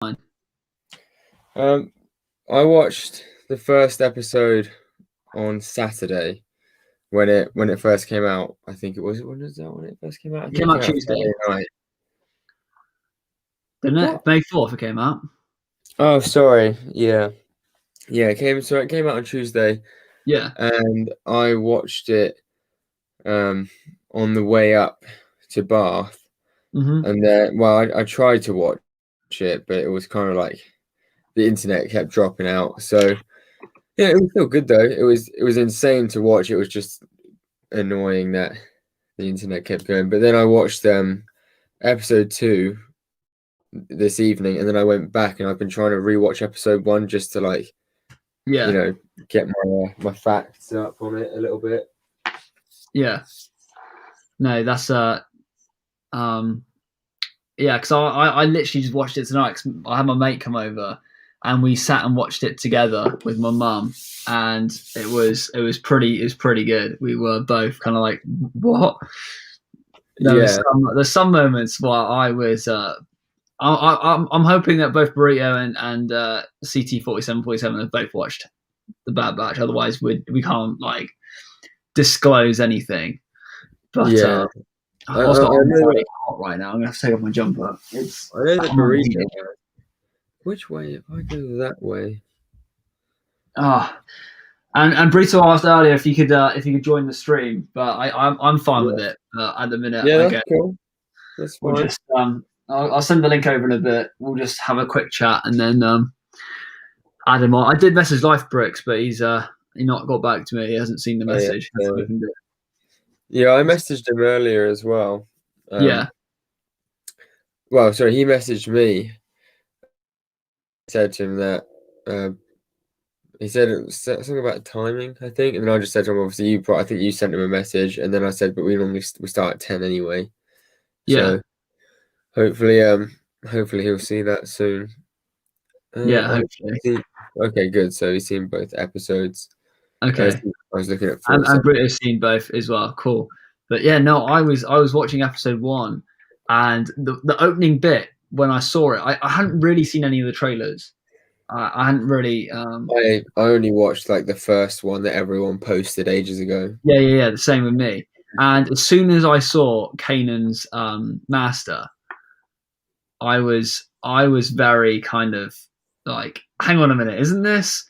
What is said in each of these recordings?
I watched the first episode on Saturday when it first came out. I think it was when it first came out? I It think came it out came out Tuesday, Friday night. didn't it? What? May 4th it came out. Oh, sorry. Yeah. It came out on Tuesday, Yeah. and I watched it on the way up to Bath. Mm-hmm. And then, I tried to watch it, but it was kind of like the internet kept dropping out. So yeah, it was still good though. It was insane to watch. It was just annoying that the internet kept going. But then I watched episode 2 this evening, and then I went back and I've been trying to rewatch episode 1 just to Yeah. get my facts up on it a little bit. Yeah. No, that's yeah, because I literally just watched it tonight. Cause I had my mate come over, and we sat and watched it together with my mum, and it was pretty good. We were both kind of like, what? Yeah, There's some moments where I was I'm hoping that both Burrito and CT4747 have both watched the Bad Batch. Otherwise, we can't like disclose anything. But yeah. also, I'm know very hot right now. I'm gonna have to take off my jumper. It's I know the I'm burrito. Which way? If I go that way. Ah, and Burrito asked earlier if you could join the stream, but I'm fine with Yeah, it at the minute. yeah, I that's guess cool. That's we'll fine. just I'll send the link over in a bit. We'll just have a quick chat and then add him on. I did message Life Bricks, but he not got back to me. He hasn't seen the Oh, yeah. message. Yeah, I messaged him earlier as well. Yeah. Well, sorry, he messaged me. Said to him that he said it was something about timing, I think, and then I just said to him, obviously, I think you sent him a message, and then I said, but we start at 10 anyway, Yeah. so hopefully he'll see that soon. Yeah. Hopefully. Okay, good. So he's seen both episodes. Okay. I was looking at And 47. Brito's seen both as well. Cool. But yeah, no, I was watching episode 1, and the opening bit when I saw it, I hadn't really seen any of the trailers. I hadn't really. I only watched like the first one that everyone posted ages ago. Yeah. The same with me. And as soon as I saw Kanan's master, I was very kind of like, hang on a minute, isn't this?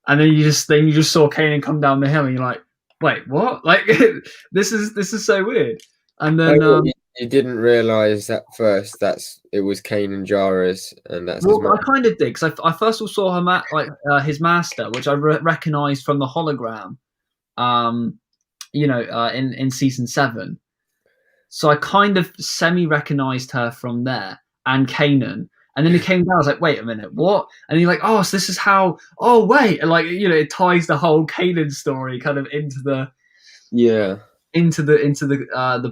And then you just saw Kanan come down the hill, and you're like, wait, what? Like this is so weird. And then You didn't realize at first it was Kane and Jara's, and that's his well, I kind of did, because I first of all saw his master, which I recognized from the hologram, in season 7. So I kind of semi recognized her from there, and Kanan. And then he came down. I was like, "Wait a minute, what?" And he's like, "Oh, so this is how." Oh, wait, and like it ties the whole Kanan story kind of into the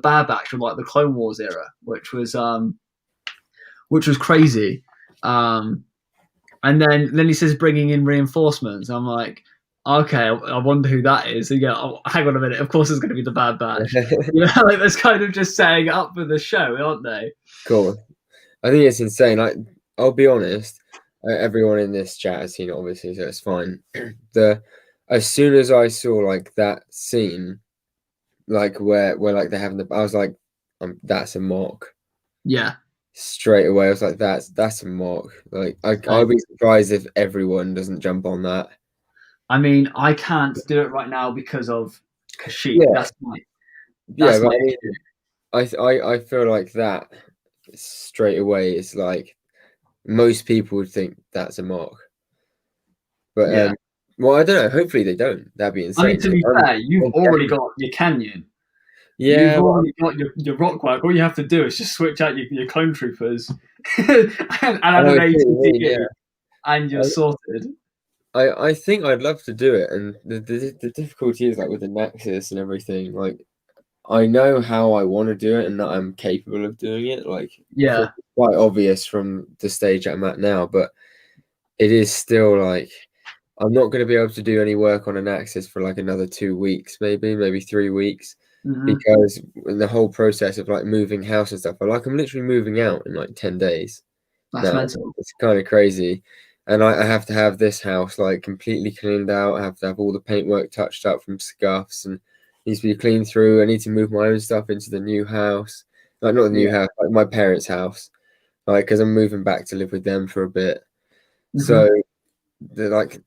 Bad Batch from like the Clone Wars era, which was crazy. And then he says bringing in reinforcements. I'm like, okay, I wonder who that is. And hang on a minute. Of course, it's going to be the Bad Batch. Like that's kind of just setting it up for the show, aren't they? Cool. I think it's insane. I'll be honest. Everyone in this chat has seen it, obviously, so it's fine. As soon as I saw like that scene, like where like they're having I was like, that's a mock. Yeah. Straight away, I was like, that's a mock. Like, I'd be surprised if everyone doesn't jump on that. I mean, I can't do it right now because of Kashyyyk. Yeah. I feel like that straight away is like most people would think that's a mock. But well, I don't know. Hopefully they don't. That'd be insane. I mean, to be fair, you've already got your canyon. Yeah, you've already got your rock work. All you have to do is just switch out your clone troopers and add an ATD, and you're sorted. I think I'd love to do it, and the difficulty is like with the Nexus and everything. Like, I know how I want to do it, and that I'm capable of doing it. Like, quite obvious from the stage I'm at now, but it is still like I'm not going to be able to do any work on an Axis for like another 2 weeks, maybe 3 weeks, because in the whole process of like moving house and stuff, I'm literally moving out in like 10 days. That's No, mental. it's kind of crazy. And I have to have this house like completely cleaned out. I have to have all the paintwork touched up from scuffs and needs to be cleaned through. I need to move my own stuff into the new house. Like not the Yeah. new house, like my parents' house. Like because I'm moving back to live with them for a bit. So Hmm. they're like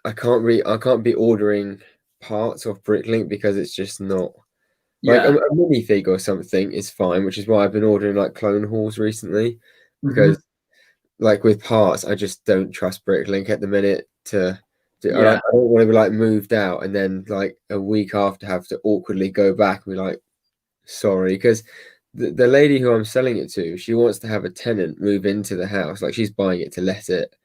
I can't be ordering parts off Bricklink because it's just not like Yeah. a minifig or something is fine, which is why I've been ordering like clone hauls recently because Hmm. like with parts, I just don't trust Bricklink at the minute to Yeah. I don't want to be like moved out and then like a week after have to awkwardly go back and be like sorry because the lady who I'm selling it to, she wants to have a tenant move into the house, like she's buying it to let it.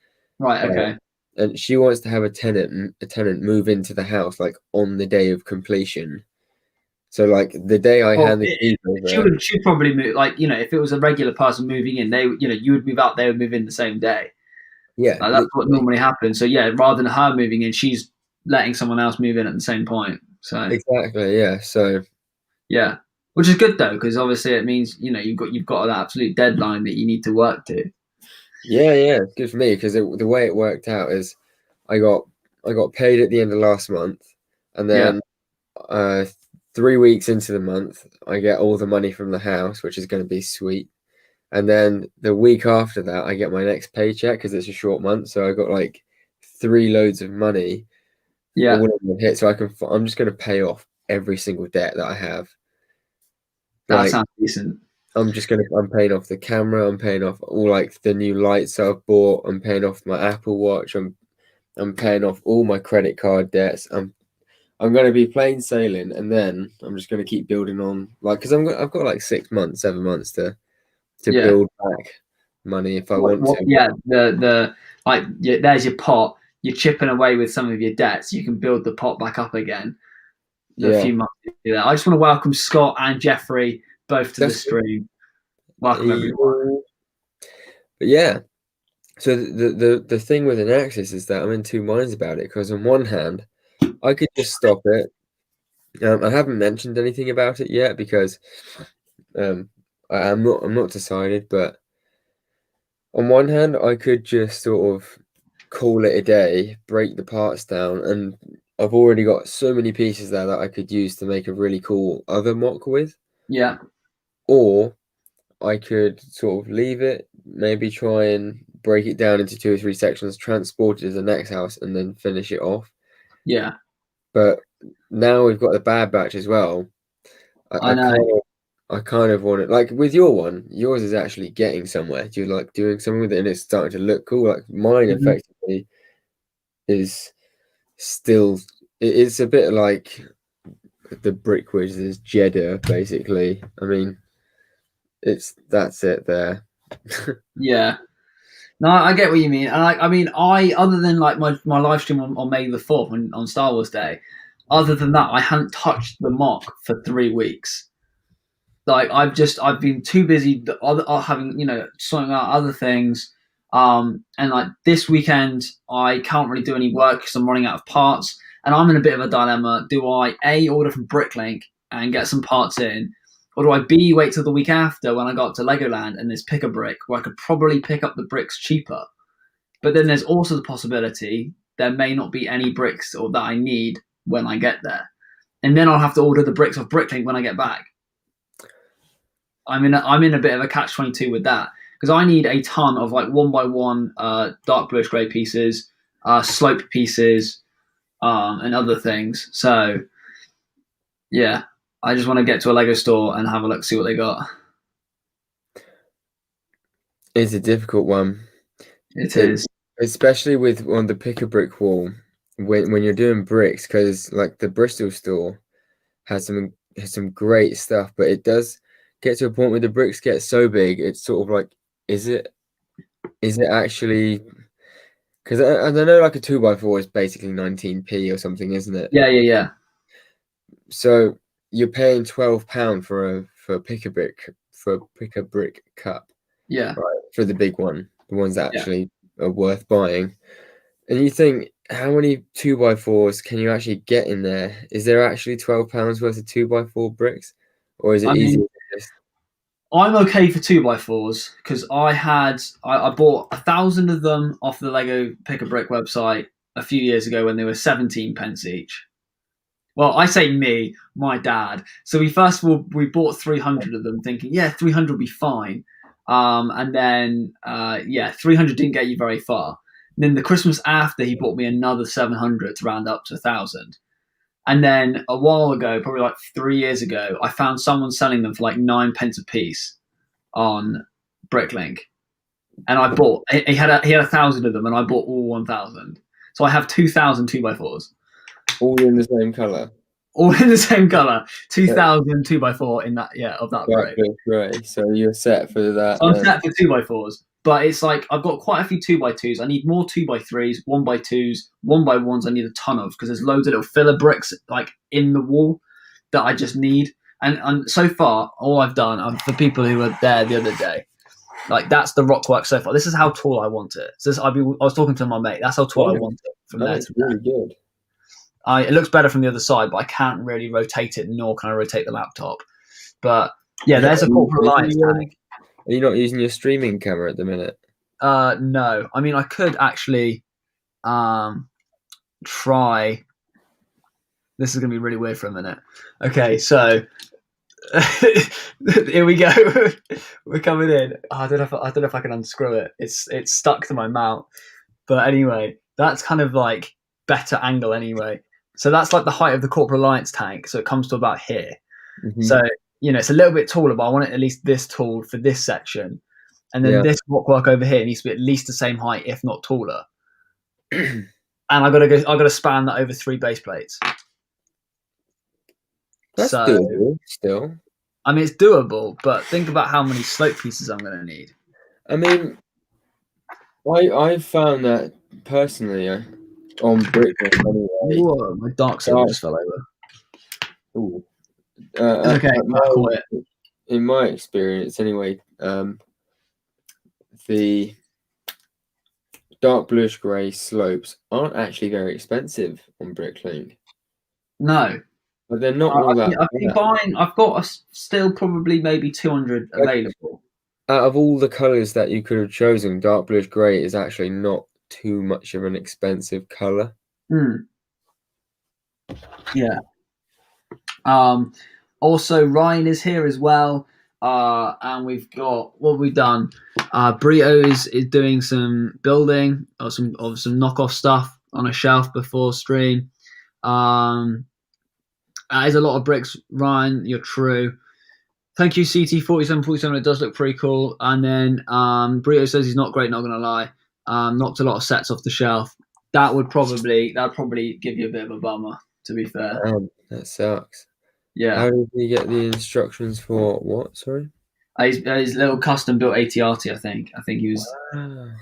Right. Uh, Okay. and she wants to have a tenant move into the house like on the day of completion. So like the day I Well, hand the keys over, she'd probably move, like, if it was a regular person moving in, you would move out, they would move in the same day. yeah, Like, that's what literally, normally happens. So yeah, rather than her moving in, she's letting someone else move in at the same point. So exactly, yeah. So yeah, which is good though, because obviously it means you've got an absolute deadline that you need to work to. yeah, it's good for me because the way it worked out is I got I got paid at the end of last month, and Yeah, then uh 3 weeks into the month, I get all the money from the house, which is going to be sweet. And then the week after that, I get my next paycheck because it's a short month. So I got like 3 loads of money yeah, all in one hit. So I'm just going to pay off every single debt that I have. that Like sounds decent. I'm paying off the camera. I'm paying off all like the new lights I've bought. I'm paying off my Apple Watch. I'm paying off all my credit card debts. I'm going to be plain sailing, and then I'm just going to keep building on, like, because I've got like 6 months, 7 months to Yeah. build back money if I want to. Yeah, there's your pot. You're chipping away with some of your debts. You can build the pot back up again. The Yeah, few months you do that. I just want to welcome Scott and Jeffrey both to the that's good. stream. Welcome everyone. But yeah, so the thing with an Axis is that I'm in two minds about it because on one hand, I could just stop it. I haven't mentioned anything about it yet because um, I'm not decided. But on one hand, I could just sort of call it a day, break the parts down, and I've already got so many pieces there that I could use to make a really cool other mock with. Yeah, Or I could sort of leave it, maybe try and break it down into two or three sections, transport it to the next house, and then finish it off. yeah. But now we've got the bad batch as well. I, I I know. kind of I kind of want it like with your one, yours is actually getting somewhere. Do you like doing something with it and it's starting to look cool? Like mine Mhm. effectively is still it's a bit like the Brick Wizards Jeddah, basically. I mean, that's it there. Yeah. No, I get what you mean. And I other than like my live stream on May the 4th on Star Wars Day, other than that, I hadn't touched the mock for 3 weeks. Like I've been too busy having sorting out other things. And like this weekend, I can't really do any work because I'm running out of parts, and I'm in a bit of a dilemma. Do I A, order from Bricklink and get some parts in, or do I B, wait till the week after when I got to Legoland and there's Pick a Brick where I could probably pick up the bricks cheaper? But then there's also the possibility there may not be any bricks or that I need when I get there, and then I'll have to order the bricks off Bricklink when I get back. I'm in a bit of a catch-22 with that because I need a ton of like one by one dark bluish grey pieces, slope pieces, and other things. So yeah, I just want to get to a Lego store and have a look, see what they got. It's a difficult one. It It, is. especially with on the pick a brick wall when you're doing bricks, because like the Bristol store has some great stuff, but it does get to a point where the bricks get so big, it's sort of like, is it actually? Because I know like a 2x4 is basically 19p or something, isn't it? Yeah, yeah, yeah, So you're paying £12 for a pick a brick cup, yeah, right? For the big one, the ones that yeah. actually are worth buying. And you think, how many 2x4s can you actually get in there? Is there actually £12 worth of 2x4 bricks? Or is it I easier mean, to just I'm okay for 2x4s because I bought 1,000 of them off the Lego Pick a Brick website a few years ago when they were 17 pence each. Well, I say me, my dad. So we first of all we bought 300 of them, thinking 300 will be fine. And then 300 didn't get you very far. And then the Christmas after, he bought me another 700 to round up to 1,000. And then a while ago, probably like 3 years ago, I found someone selling them for like 9 pence a piece on Bricklink, and I bought. He had 1,000 of them, and I bought all 1,000. So I have 2,000 2x4s. All in the same colour. All in the same colour. 2,000 2x4 in that of that grey. So you're set for that. So I'm set for 2x4s, but it's like I've got quite a few 2x2s. I need more 2x3s, 1x2s, 1x1s. I need a ton of because there's loads of little filler bricks like in the wall that I just need. And so far, all I've done for people who were there the other day, like that's the rock work so far. This is how tall I want it. So I was talking to my mate. That's how tall I want it from there. That's really good. It looks better from the other side, but I can't really rotate it, nor can I rotate the laptop. But yeah, there's a corporate alliance tank. Are you not using your streaming camera at the minute? No. I mean, I could actually try. This is going to be really weird for a minute. Okay, so here we go. We're coming in. I don't know if I can unscrew it. It's stuck to my mount. But anyway, that's kind of like better angle anyway. So that's like the height of the Corporate Alliance tank. So it comes to about here. Mm-hmm. So, it's a little bit taller, but I want it at least this tall for this section. And then this rockwork over here needs to be at least the same height, if not taller. And I gotta span that over 3 base plates. That's doable still. I mean, it's doable, but think about how many slope pieces I'm going to need. I mean, I found that personally on Bricklink anyway. Whoa, my dark side just fell over. Ooh. Okay, I'll call it. In my experience anyway, the dark bluish grey slopes aren't actually very expensive on Bricklink. No. But they're not all that. I've been buying. I've got still probably maybe 200 available. Out of all the colours that you could have chosen, dark bluish grey is actually not too much of an expensive colour. Yeah. Also, Ryan is here as well, and we've got what we've done. Burrito is doing some building or some knockoff stuff on a shelf before stream. That is a lot of bricks, Ryan. You're true. Thank you, CT4747. It does look pretty cool. And then Burrito says he's not great. Not gonna lie. Knocked a lot of sets off the shelf. That'd probably give you a bit of a bummer. To be fair, that sucks. Yeah. How did he get the instructions for what? Sorry. His little custom built ATRT. I think he was. Wow.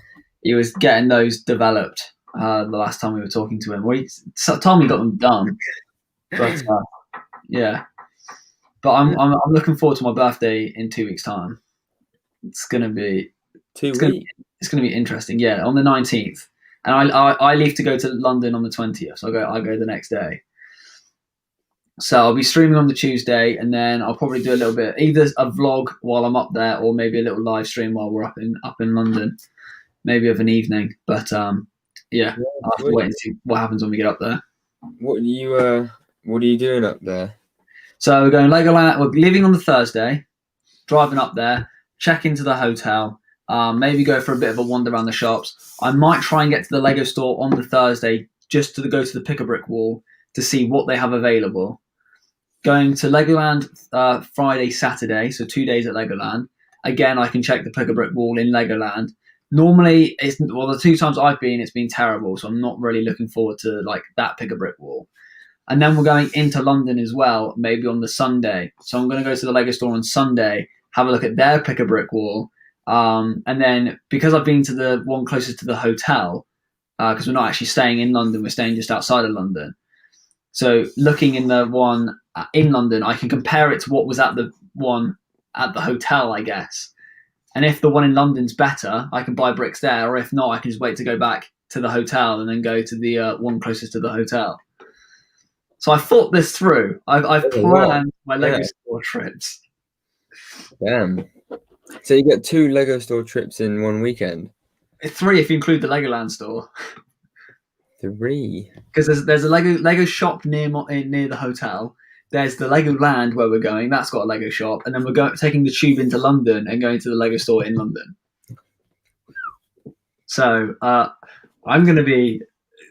He was getting those developed the last time we were talking to him. Well, he told me he got them done. But yeah, but I'm looking forward to my birthday in 2 weeks' time. It's gonna be 2 weeks. It's gonna be interesting. Yeah, on the 19th, and I leave to go to London on the 20th. So I go the next day. So I'll be streaming on the Tuesday, and then I'll probably do a little bit, either a vlog while I'm up there, or maybe a little live stream while we're up in London, maybe of an evening. But I'll have to wait and see what happens when we get up there. What are you doing up there? So we're going Legoland. We're leaving on the Thursday, driving up there, check into the hotel, maybe go for a bit of a wander around the shops. I might try and get to the Lego store on the Thursday just to go to the Pick-a-Brick wall to see what they have available. Going to Legoland Friday, Saturday, so 2 days at Legoland. Again, I can check the Pick-a-Brick wall in Legoland. Normally, the 2 times I've been, it's been terrible, so I'm not really looking forward to like that Pick-a-Brick wall. And then we're going into London as well, maybe on the Sunday. So I'm going to go to the Lego store on Sunday, have a look at their Pick-a-Brick wall. And then because I've been to the one closest to the hotel, because we're not actually staying in London, we're staying just outside of London. So looking in the one in London, I can compare it to what was at the one at the hotel, I guess. And if the one in London's better, I can buy bricks there. Or if not, I can just wait to go back to the hotel and then go to the one closest to the hotel. So I thought this through. I've planned my Lego store trips. Damn. So you get 2 Lego store trips in one weekend? 3 if you include the Legoland store. 3? Because there's a Lego shop near the hotel. There's the Lego Land where we're going. That's got a Lego shop, and then we're taking the tube into London and going to the Lego store in London. So I'm gonna be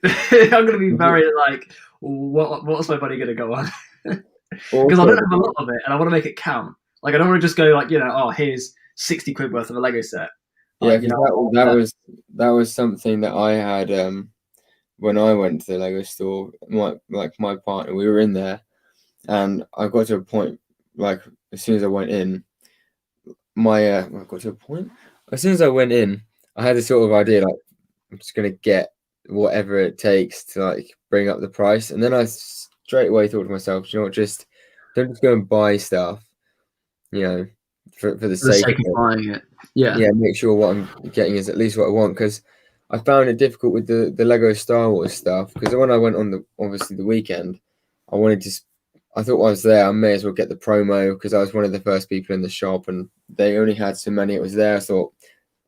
very like, what's my buddy gonna go on? Because I don't have a lot of it, and I want to make it count. Like I don't want to just go like, oh, here's 60 quid worth of a Lego set. Yeah, because that was something that I had when I went to the Lego store. My partner, we were in there, and I got to a point, like as soon as I went in, I got to a point. As soon as I went in, I had this sort of idea, like I'm just gonna get whatever it takes to like bring up the price, and then I straight away thought to myself, you know what, don't just go and buy stuff, for the sake of buying it. Yeah, make sure what I'm getting is at least what I want, because I found it difficult with the Lego Star Wars stuff, because when I went on obviously the weekend, I thought while I was there I may as well get the promo, because I was one of the first people in the shop and they only had so many, it was there. I thought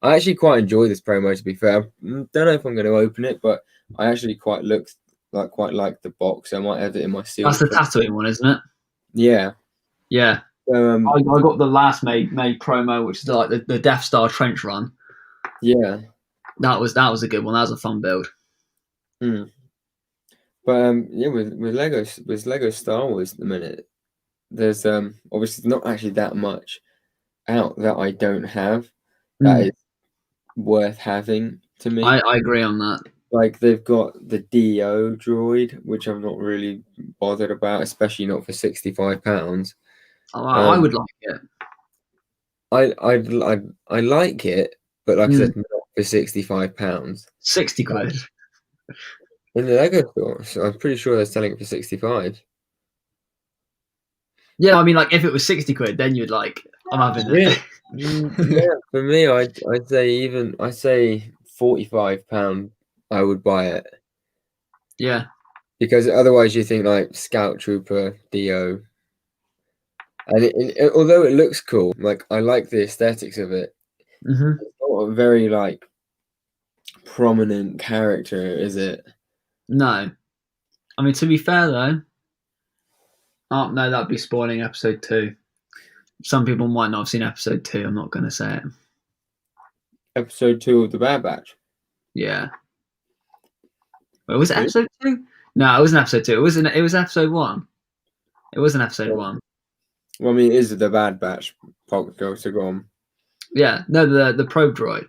I actually quite enjoy this promo, to be fair. Don't know if I'm going to open it, but I actually quite like the box. I might have it in my seal. That's the Tatooine one, isn't it? Yeah. Yeah. I got the last made promo, which is like the Death Star trench run. Yeah. That was a good one. That was a fun build. Mm. But yeah, with Lego Star Wars at the minute, there's obviously not actually that much out that I don't have that is worth having to me. I agree on that. Like they've got the DO droid, which I'm not really bothered about, especially not for £65. I would like it. I like it, but like I said, not for £65. 60 quid. In the Lego store, so I'm pretty sure they're selling it for 65. Yeah, I mean, like if it was 60 quid, then you'd like, I'm having it. Yeah, for me, I'd say £45. I would buy it. Yeah, because otherwise you think like Scout Trooper DO, and although it looks cool, like I like the aesthetics of it. Mm-hmm. It's not a very like prominent character, is it? No, I mean to be fair though, oh no, that'd be spoiling episode 2. Some people might not have seen episode 2. I'm not going to say it. Episode 2 of the Bad Batch. Yeah. Wait, was it episode 2? No, it wasn't episode 2. It was episode 1. It wasn't episode 1. Well, I mean, it is the Bad Batch Pokemon. Yeah, no, the probe droid.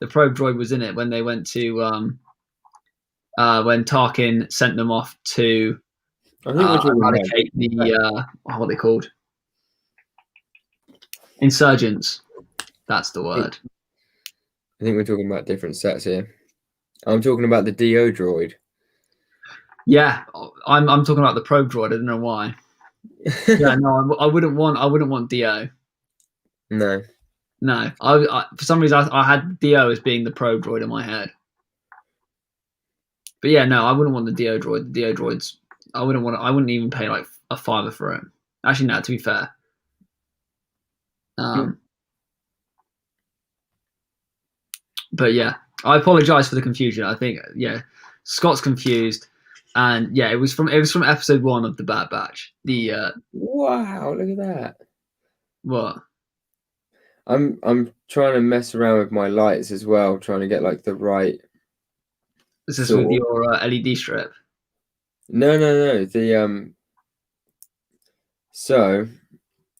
The probe droid was in it when they went to when Tarkin sent them off to eradicate the what are they called? Insurgents. That's the word. I think we're talking about different sets here. I'm talking about the DO droid. Yeah, I'm talking about the probe droid. I don't know why. Yeah, no, I wouldn't want DO. No. No, I for some reason I had DO as being the probe droid in my head. But yeah, no, I wouldn't want the DO droid. The DO droids, I wouldn't even pay like a $5 for it. Actually, no, to be fair. But yeah, I apologize for the confusion. I think Scott's confused, and yeah, it was from episode 1 of the Bad Batch. Wow, look at that. What? I'm trying to mess around with my lights as well, trying to get like the right. Is this with your LED strip? No. So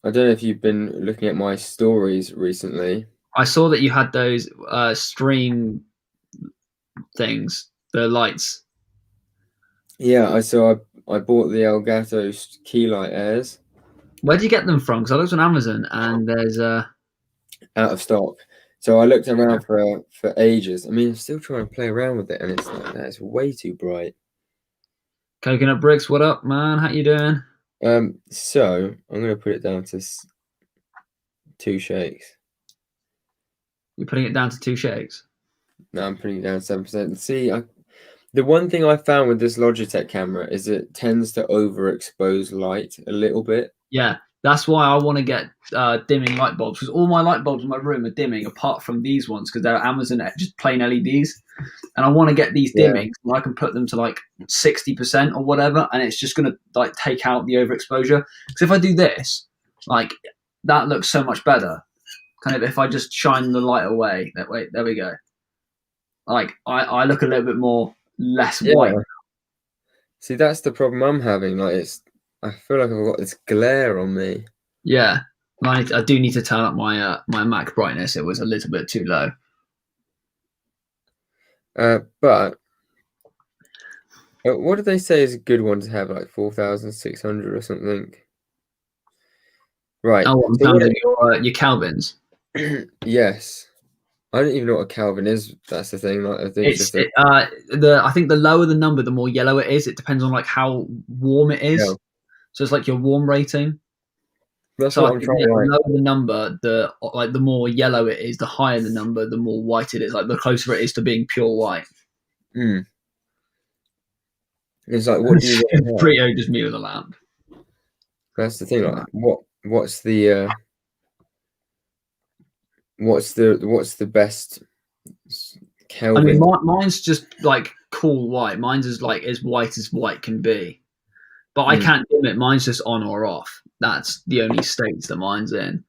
I don't know if you've been looking at my stories recently. I saw that you had those stream things, the lights. Yeah, I bought the Elgato key light airs. Where do you get them from? Because I looked on Amazon and there's out of stock. So I looked around for ages. I mean, I'm still trying to play around with it, and it's like that. It's way too bright. Coconut Bricks, what up, man? How you doing? So I'm gonna put it down to 2 shakes. You're putting it down to 2 shakes? No, I'm putting it down to 7%. See, the one thing I found with this Logitech camera is it tends to overexpose light a little bit. Yeah, That's why I want to get dimming light bulbs, because all my light bulbs in my room are dimming, apart from these ones, because they're Amazon just plain LEDs. And I want to get these dimming, so I can put them to like 60% or whatever, and it's just gonna like take out the overexposure. Because if I do this, like that looks so much better. Kind of if I just shine the light away. That way, there we go. Like I look a little bit more less white. See, that's the problem I'm having. Like I feel like I've got this glare on me. Yeah, I do need to turn up my my Mac brightness. It was a little bit too low. But what did they say is a good one to have? Like 4,600 or something. Right. Oh, in terms of your Kelvins. Yes. I don't even know what a Kelvin is. That's the thing. Like I think it's just I think the lower the number, the more yellow it is. It depends on like how warm it is. Yeah. So it's like your warm rating. That's what I'm trying to write. The lower the number, the more yellow it is. The higher the number, the more white it is. Like the closer it is to being pure white. Mm. It's like, what do you want? Brio just me with a lamp. That's the thing. Like, what's the best Kelvin? I mean, mine's just like cool white. Mine's is like as white can be. But I can't dim it. Mine's just on or off. That's the only states that mine's in.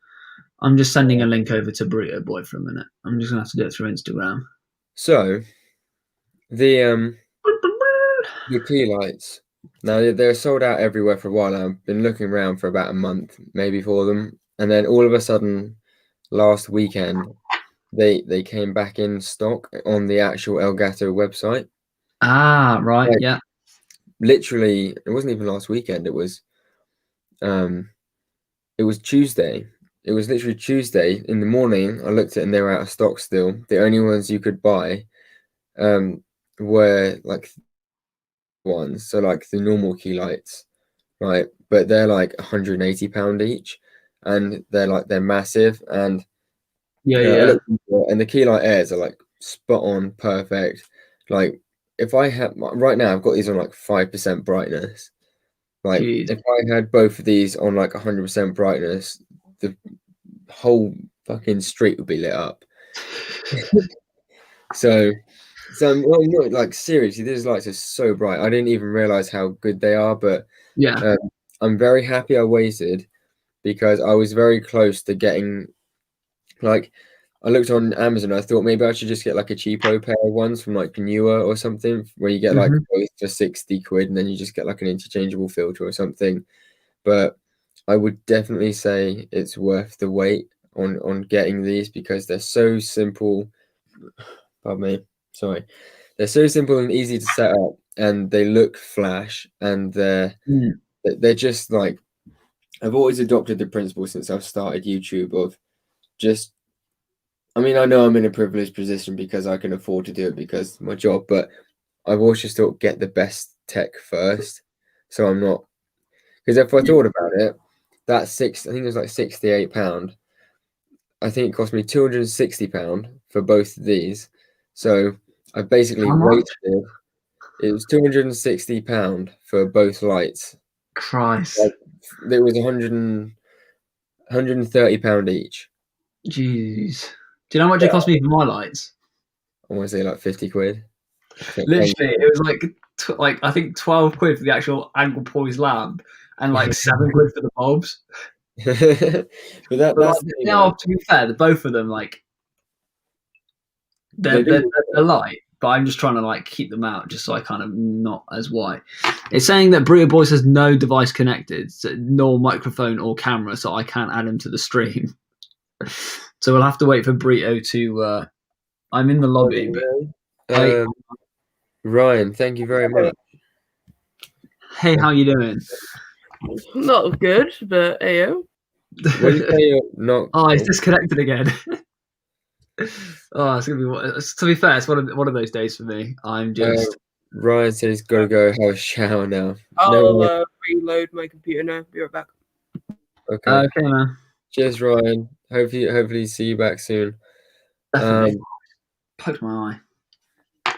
I'm just sending a link over to Burrito Boy for a minute. I'm just gonna have to do it through Instagram. So the key lights. Now they're sold out everywhere for a while. I've been looking around for about a month, maybe, for them, and then all of a sudden, last weekend, they came back in stock on the actual Elgato website. Ah, right, like, yeah. Literally, it wasn't even last weekend. It was Tuesday. It was literally Tuesday in the morning. I looked at it and they were out of stock still. The only ones you could buy were like ones, so like the normal key lights, right? But they're like £180 each, and they're massive. And and the key light airs are like spot on, perfect. Like if I had right now, I've got these on like 5% brightness. Like if I had both of these on like 100% brightness, the whole fucking street would be lit up. So no, like seriously, these lights are so bright. I didn't even realize how good they are, but yeah, I'm very happy I waited, because I was very close to getting, like, I looked on Amazon. I thought maybe I should just get like a cheapo pair of ones from like Newer or something, where you get like both for 60 quid, and then you just get like an interchangeable filter or something. But I would definitely say it's worth the wait on getting these, because they're so simple. Pardon me. Sorry. They're so simple and easy to set up, and they look flash, and they're just like, I've always adopted the principle since I've started YouTube of just, I mean, I know I'm in a privileged position because I can afford to do it because of my job, but I've always just thought, get the best tech first. So I'm not, because if I thought about it, I think it was like £68. I think it cost me £260 for both of these. So I basically wasted, it was £260 for both lights. Christ. Like, it was £130 each. Jeez. Do you know how much it cost me for my lights? I want to say like 50 quid. Literally, it was like I think 12 quid for the actual angle poised lamp, and like 7 quid for the bulbs. But that's like, now, to be fair, both of them like they're light, but I'm just trying to like keep them out just so I kind of not as white. It's saying that Burrito Boy has no device connected, nor microphone or camera, so I can't add him to the stream. So we'll have to wait for Burrito to. I'm in the lobby, but Ryan, thank you very much. Hey, how you doing? Not good, but ayo. When you say you're not, he's disconnected again. It's gonna be. To be fair, it's one of those days for me. I'm just. Ryan said he's got to go have a shower now. I'll reload my computer now. Be right back. Okay. Okay, man. Cheers, Ryan. Hopefully see you back soon. Definitely. Poked my eye.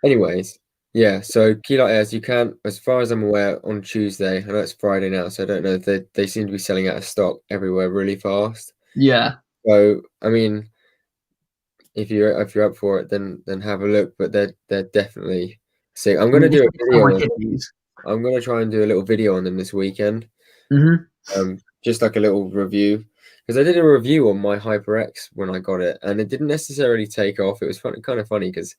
Anyways, Yeah, so key light airs you can, as far as I'm aware, on Tuesday. I know it's Friday now, so I don't know. They seem to be selling out of stock everywhere really fast. Yeah. So I mean, if you're up for it, then have a look. But they're definitely sick. I'm gonna do a video. I'm gonna try and do a little video on them this weekend. Just like a little review, because I did a review on my HyperX when I got it, and it didn't necessarily take off. It was kind of funny because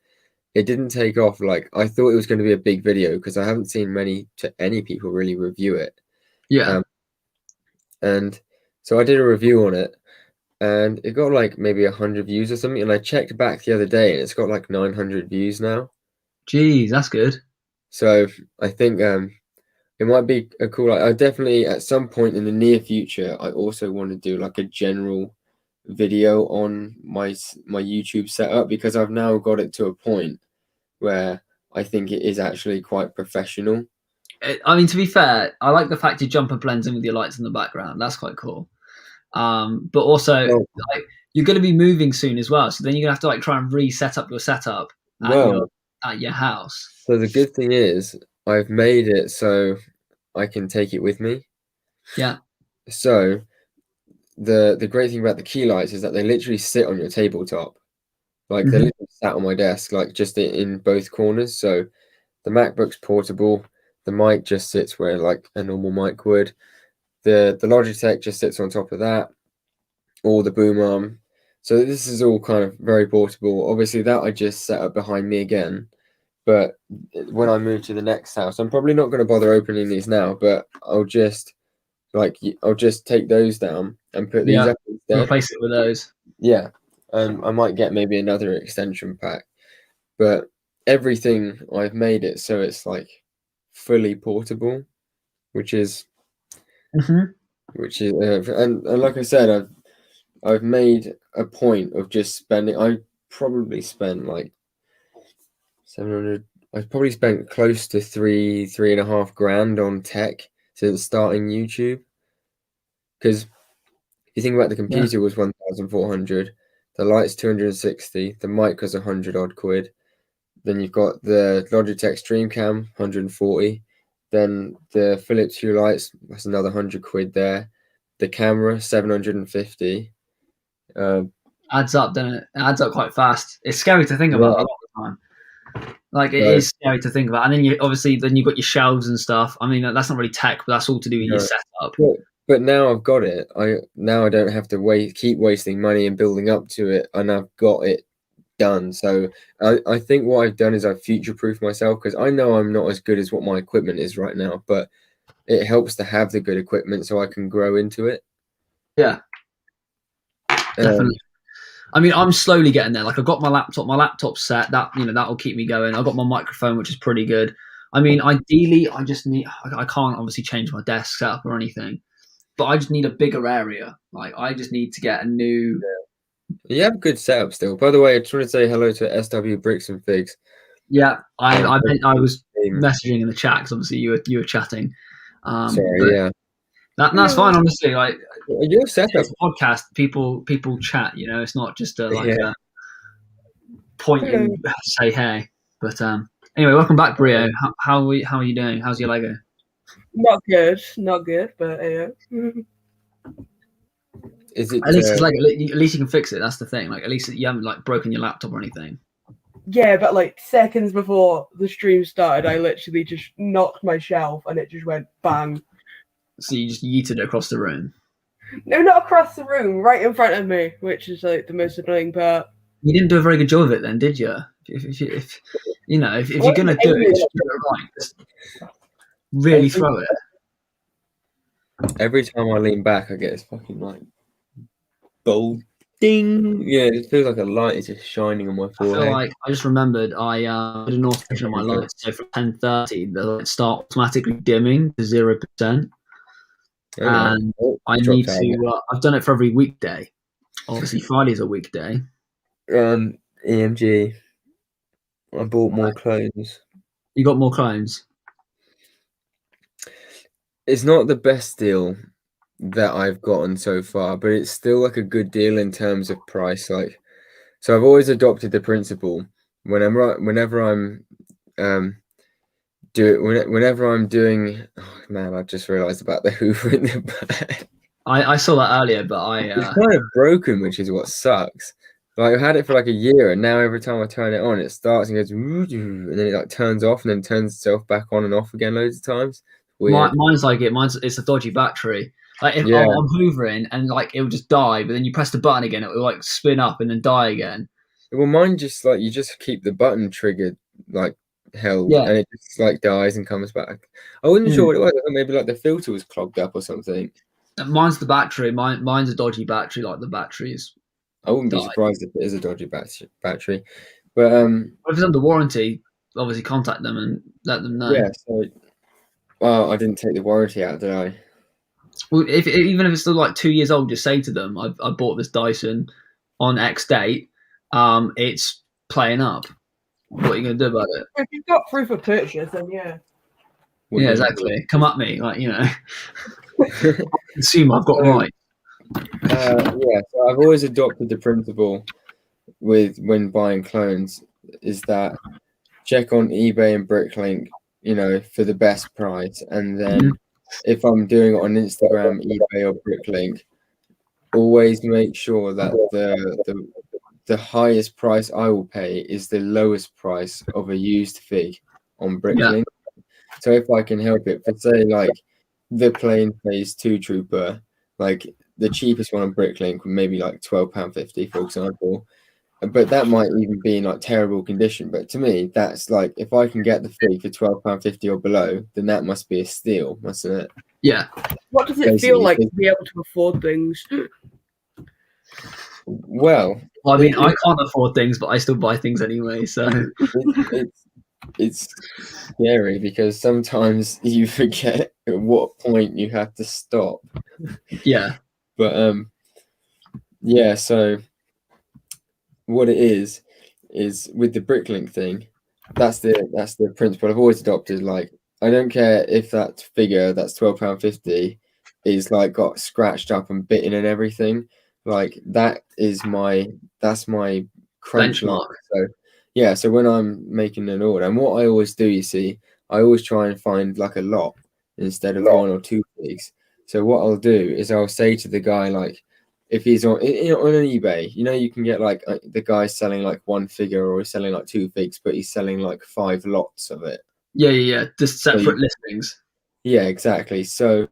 it didn't take off like I thought it was going to be a big video, because I haven't seen any people really review it. Yeah. And so I did a review on it, and it got like maybe 100 views or something. And I checked back the other day, and it's got like 900 views now. Jeez, that's good. So I think it might be a cool. I definitely at some point in the near future, I also want to do like a general video on my YouTube setup, because I've now got it to a point where I think it is actually quite professional. I mean, to be fair, I like the fact your jumper blends in with your lights in the background. That's quite cool. But also, like, you're going to be moving soon as well, so then you're going to have to like try and reset up your setup at your house. So the good thing is I've made it so I can take it with me. Yeah. So the great thing about the key lights is that they literally sit on your tabletop. Like they're literally sat on my desk, like just in both corners. So the MacBook's portable. The mic just sits where like a normal mic would. The Logitech just sits on top of that, or the boom arm. So this is all kind of very portable. Obviously that I just set up behind me again. But when I move to the next house, I'm probably not going to bother opening these now, but I'll just take those down and put these up instead. Replace it with those. Yeah. I might get maybe another extension pack. But everything I've made it so it's like fully portable, which is and like I said, I've made a point of just spending. I probably spent like 700. I've probably spent close to three and a half grand on tech since starting YouTube. Because if you think about the computer was 1,400, the lights 260, the mic was 100 odd quid. Then you've got the Logitech Streamcam 140. Then the Philips Hue lights, that's another 100 quid there. The camera 750. Adds up, doesn't it? It adds up quite fast. It's scary to think about a lot of the time. Like it is scary to think about. And then you've got your shelves and stuff. I mean, that's not really tech, but that's all to do with your setup. But now I've got it. I don't have to keep wasting money and building up to it, and I've got it done. So I think what I've done is I've future-proofed myself, because I know I'm not as good as what my equipment is right now, but it helps to have the good equipment so I can grow into it. Yeah, definitely. I mean, I'm slowly getting there. Like, I've got my laptop set. That will keep me going. I've got my microphone, which is pretty good. I mean, ideally, I can't obviously change my desk setup or anything, but I just need a bigger area. Like, I just need to get a new. You have a good setup still. By the way, I just want to say hello to SW Bricks and Figs. Yeah, I was messaging in the chat because obviously you were chatting. Sorry, yeah. That's fine, honestly. Like, your setup podcast, people chat. It's not just a point and say hey. But anyway, welcome back, Brio. How are you doing? How's your Lego? Not good, but Is it? At least it's like at least you can fix it. That's the thing. Like, at least you haven't like broken your laptop or anything. Yeah, but like seconds before the stream started, I literally just knocked my shelf and it just went bang. So you just yeeted it across the room? No, not across the room, right in front of me, which is like the most annoying part. You didn't do a very good job of it then, did you? If you're gonna do it, just do it right. Just really throw it. Every time I lean back, I get this fucking like bold ding. Yeah, it feels like a light is just shining on my forehead. I feel like I just remembered I did an automation on my lights. So from 10:30, the lights start automatically dimming to 0%. And I need to. I've done it for every weekday. Obviously, Friday's a weekday. EMG. I bought more clones. You got more clones? It's not the best deal that I've gotten so far, but it's still like a good deal in terms of price. So I've always adopted the principle whenever I'm do it whenever I'm doing. Oh man, I just realised about the Hoover in the back. I saw that earlier, but It's kind of broken, which is what sucks. Like I've had it for like a year, and now every time I turn it on, it starts and goes, and then it like turns off and then turns itself back on and off again loads of times. Weird. Mine's like it. It's a dodgy battery. Like if I'm hoovering and like it will just die, but then you press the button again, it will like spin up and then die again. Well, mine just like you just keep the button triggered like held, and it just like dies and comes back. I wasn't sure what it was. I thought maybe like the filter was clogged up or something. Mine's the battery. Mine's a dodgy battery. Like the batteries. I wouldn't be surprised if it is a dodgy battery, but if it's under warranty, obviously contact them and let them know. Yeah. So, well, I didn't take the warranty out, did I? Well, even if it's still like 2 years old, just say to them, I bought this Dyson on X date. It's playing up. What are you going to do about it? If you've got proof of purchase, then yeah. Yeah, exactly. Come at me, like assume I've got right. Yeah, so I've always adopted the principle when buying clones is that check on eBay and Bricklink, for the best price, and then if I'm doing it on Instagram, eBay, or Bricklink, always make sure that the highest price I will pay is the lowest price of a used fig on Bricklink. So if I can help it, for say like the plain Phase 2 Trooper, like the cheapest one on Bricklink, maybe like £12.50, for example. But that might even be in like terrible condition. But to me, that's like if I can get the fig for £12.50 or below, then that must be a steal, mustn't it? Yeah. What does it feel like to be able to afford things? Well, I mean, I can't afford things, but I still buy things anyway. So it's scary because sometimes you forget at what point you have to stop. Yeah. But yeah. So what it is with the Bricklink thing. That's the principle I've always adopted. Like, I don't care if that figure that's £12.50 is like got scratched up and bitten and everything. Like that's my crunch line. So yeah, so when I'm making an order, and what I always do, you see, I always try and find like a lot instead of one or two figs. So what I'll do is I'll say to the guy, like, if he's on an eBay, you can get like the guy's selling like one figure or he's selling like two figs, but he's selling like 5 lots of it. Yeah. Just separate listings. Yeah, exactly. So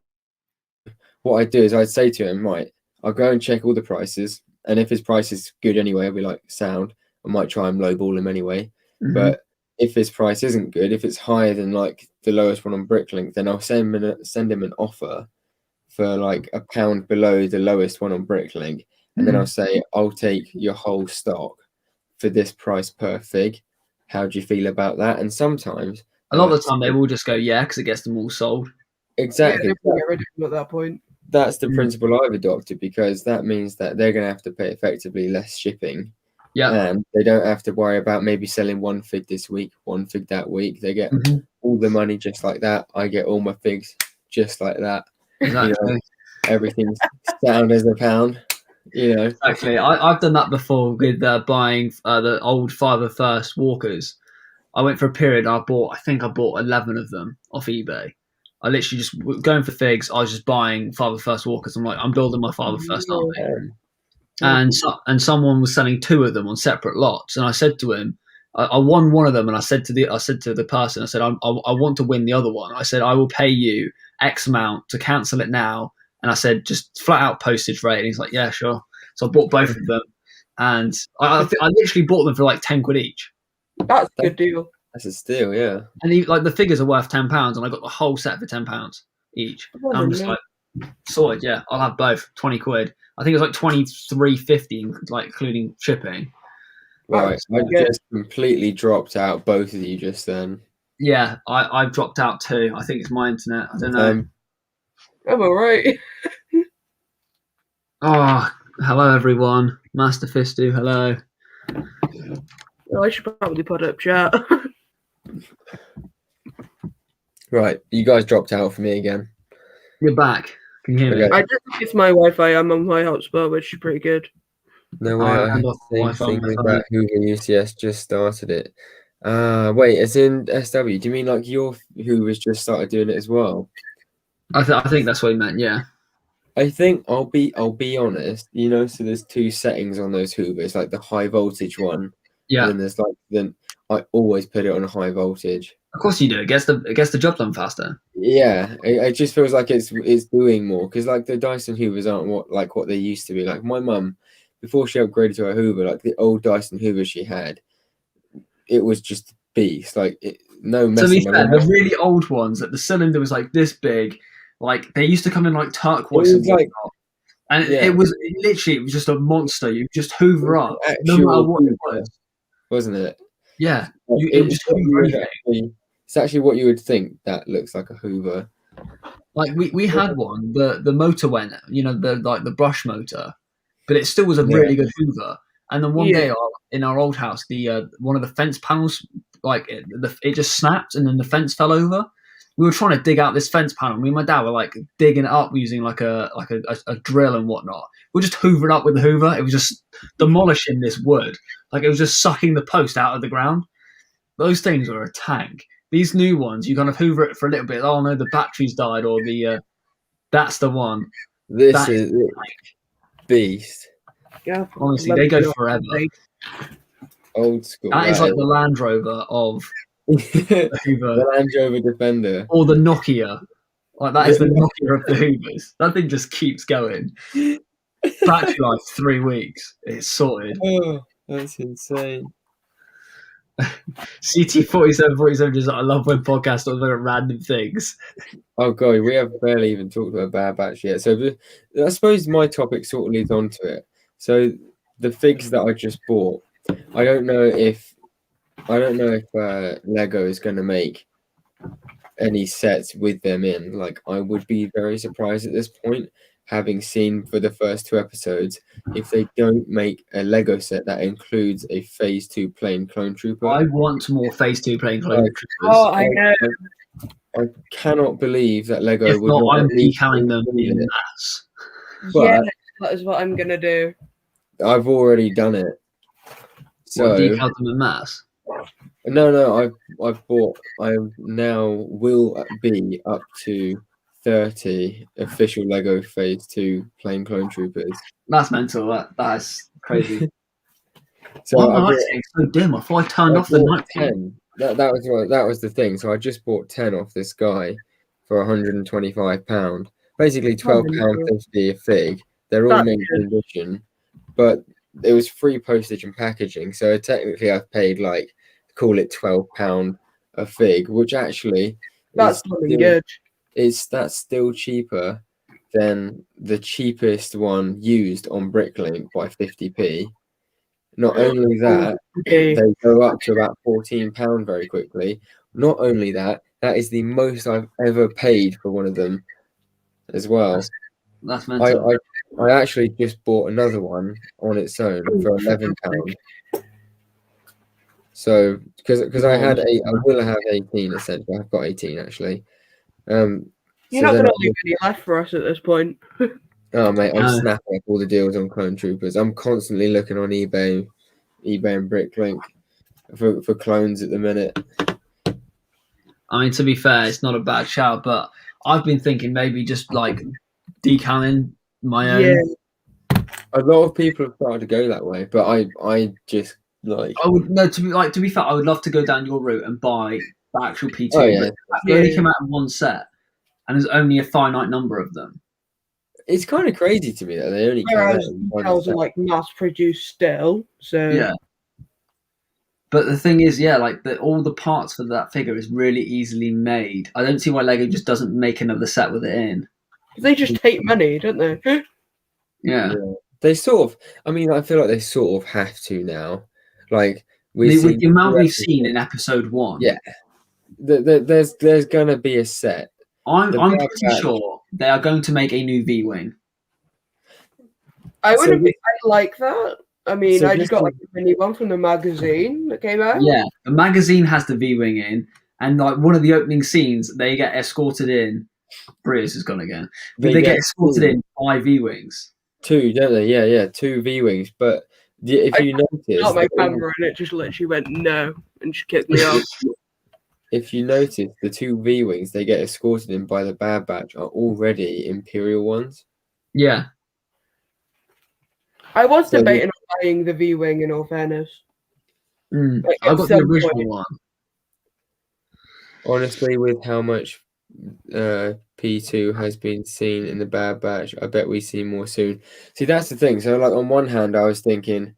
what I do is I'd say to him, right, I'll go and check all the prices, and if his price is good anyway, I'll be like, sound. I might try and lowball him anyway. But if his price isn't good, if it's higher than like the lowest one on Bricklink, then I'll send him an offer for like £1 below the lowest one on Bricklink, and then I'll say, I'll take your whole stock for this price per fig. How do you feel about that? And sometimes a lot of the time they will just go because it gets them all sold. Exactly. Yeah, get rid of them at that point. That's the principle I've adopted, because that means that they're going to have to pay effectively less shipping. Yeah. And they don't have to worry about maybe selling one fig this week, one fig that week. They get all the money just like that. I get all my figs just like that. Exactly. Everything's sound as a pound. Exactly. I've done that before with buying the old Fiverr First walkers. I went for a period. I think I bought 11 of them off eBay. I literally just going for figs. I was just buying Fiverr First walkers. I'm like, I'm building my Fiverr First army. And someone was selling 2 of them on separate lots. And I said to him, I won one of them, and I said to the person, I said, I want to win the other one. I said, I will pay you X amount to cancel it now. And I said, just flat out postage rate. And he's like, yeah, sure. So I bought both of them, and I literally bought them for like 10 quid each. That's a good deal. That's a steal, yeah. And the figures are worth £10, and I got the whole set for £10 each. And I'm just like, sorted, yeah, I'll have both. 20 quid. I think it was like 23.50, like including shipping. Right, I just completely dropped out, both of you just then. Yeah, I've dropped out too. I think it's my internet. I don't know. I'm alright. Oh, hello everyone. Master Fistu, hello. Oh, I should probably put up chat. Right, you guys dropped out for me again. You're back. Can you hear me? I just think it's my Wi-Fi. I'm on my hotspot, which is pretty good. No way. I had the same thing with that Hoover UCS just started it. Wait, as in SW? Do you mean like your Hoovers just started doing it as well? I think that's what he meant. Yeah. I think I'll be honest. So there's two settings on those Hoovers, like the high voltage one, Yeah. and then there's like I always put it on a high voltage. Of course you do. It gets the job done faster. Yeah, it just feels like it's doing more because like the Dyson Hoovers aren't what they used to be. Like my mum, before she upgraded to a Hoover, like the old Dyson Hoover she had, it was just a beast. Like no messing. To be fair, the really old ones, that the cylinder was like this big, like they used to come in like turquoise and whatnot. And it was just a monster. You just hoover up, no matter what it was, wasn't it? Yeah, it just hoover anything. It's actually what you would think that looks like a Hoover. Like we had one, the motor went, the brush motor, but it still was a really good Hoover. And then one day in our old house, the one of the fence panels, like it just snapped, and then the fence fell over. We were trying to dig out this fence panel. Me and my dad were like digging it up using like a drill and whatnot. We were just hoovering up with the Hoover. It was just demolishing this wood. Like it was just sucking the post out of the ground. Those things were a tank. These new ones, you kind of hoover it for a little bit. Oh no, the battery's died, or that's the one. This is beast. Yeah, honestly, they go forever. Old school. That is like the Land Rover of the Hoover. The Land Rover Defender. Or the Nokia. Like that is the Nokia of the Hoovers. That thing just keeps going. Battery life 3 weeks. It's sorted. Oh, that's insane. CT4747 is like, I love when podcasts talk about random things. Oh god, we have barely even talked about Bad Batch yet. So I suppose my topic sort of leads on to it. So the figs that I just bought, I don't know if Lego is going to make any sets with them in. Like I would be very surprised at this point, having seen for the first 2 episodes, if they don't make a Lego set that includes a Phase 2 plane clone trooper. I want more Phase 2 plane clone troopers. Oh, I know. I cannot believe that Lego if would not. I'm decaling them in mass. Yeah, that is what I'm gonna do. I've already done it. So decal them in mass. No, I've bought. I now will be up to 30 official Lego Phase 2 plane clone troopers. That's mental. That's crazy. So my light's getting so dim. I thought I turned off the night 10. That was the thing. So I just bought 10 off this guy for £125. Basically £12.50 a fig. They're all mint condition, but it was free postage and packaging. So technically, I've paid call it £12 a fig, which actually that's something good. That's still cheaper than the cheapest one used on Bricklink by 50p. Not only that, they go up to about £14 very quickly. Not only that, that is the most I've ever paid for one of them as well. That's mental. I actually just bought another one on its own for £11. So because I will have 18 essentially. I've got 18 actually. You're not going to leave any left for us at this point. Oh mate, I'm snapping up all the deals on clone troopers. I'm constantly looking on eBay and Bricklink for clones at the minute. I mean, to be fair, it's not a bad shout, but I've been thinking maybe just decaling my own. Yeah. A lot of people have started to go that way, but I just I would to be fair, I would love to go down your route and buy the actual P2. Oh, yeah. They only came out in one set, and there's only a finite number of them. It's kind of crazy to me that they only came out in one set. Are mass produced still. So yeah. But the thing is, all the parts for that figure is really easily made. I don't see why Lego just doesn't make another set with it in. They just take money, don't they? Yeah. They sort of. I mean, I feel like they sort of have to now. With the amount we've seen in episode 1. Yeah. There's gonna be a set. I'm pretty sure they are going to make a new V-Wing. I like that. I mean, I just got a mini one from the magazine that came out. Yeah, the magazine has the V-Wing in, and one of the opening scenes, they get escorted in. Bria's is gone again. But they get escorted in by V-Wings. 2, don't they? Yeah, 2 V-Wings. But if you notice, not my camera, and it just literally went no and just kicked me off. If you notice, the 2 V-wings they get escorted in by the Bad Batch are already Imperial ones. Yeah. I was debating on buying the V-wing, in all fairness. Like, I got the original one. Honestly, with how much P2 has been seen in the Bad Batch, I bet we see more soon. See, that's the thing. So, like, on one hand, I was thinking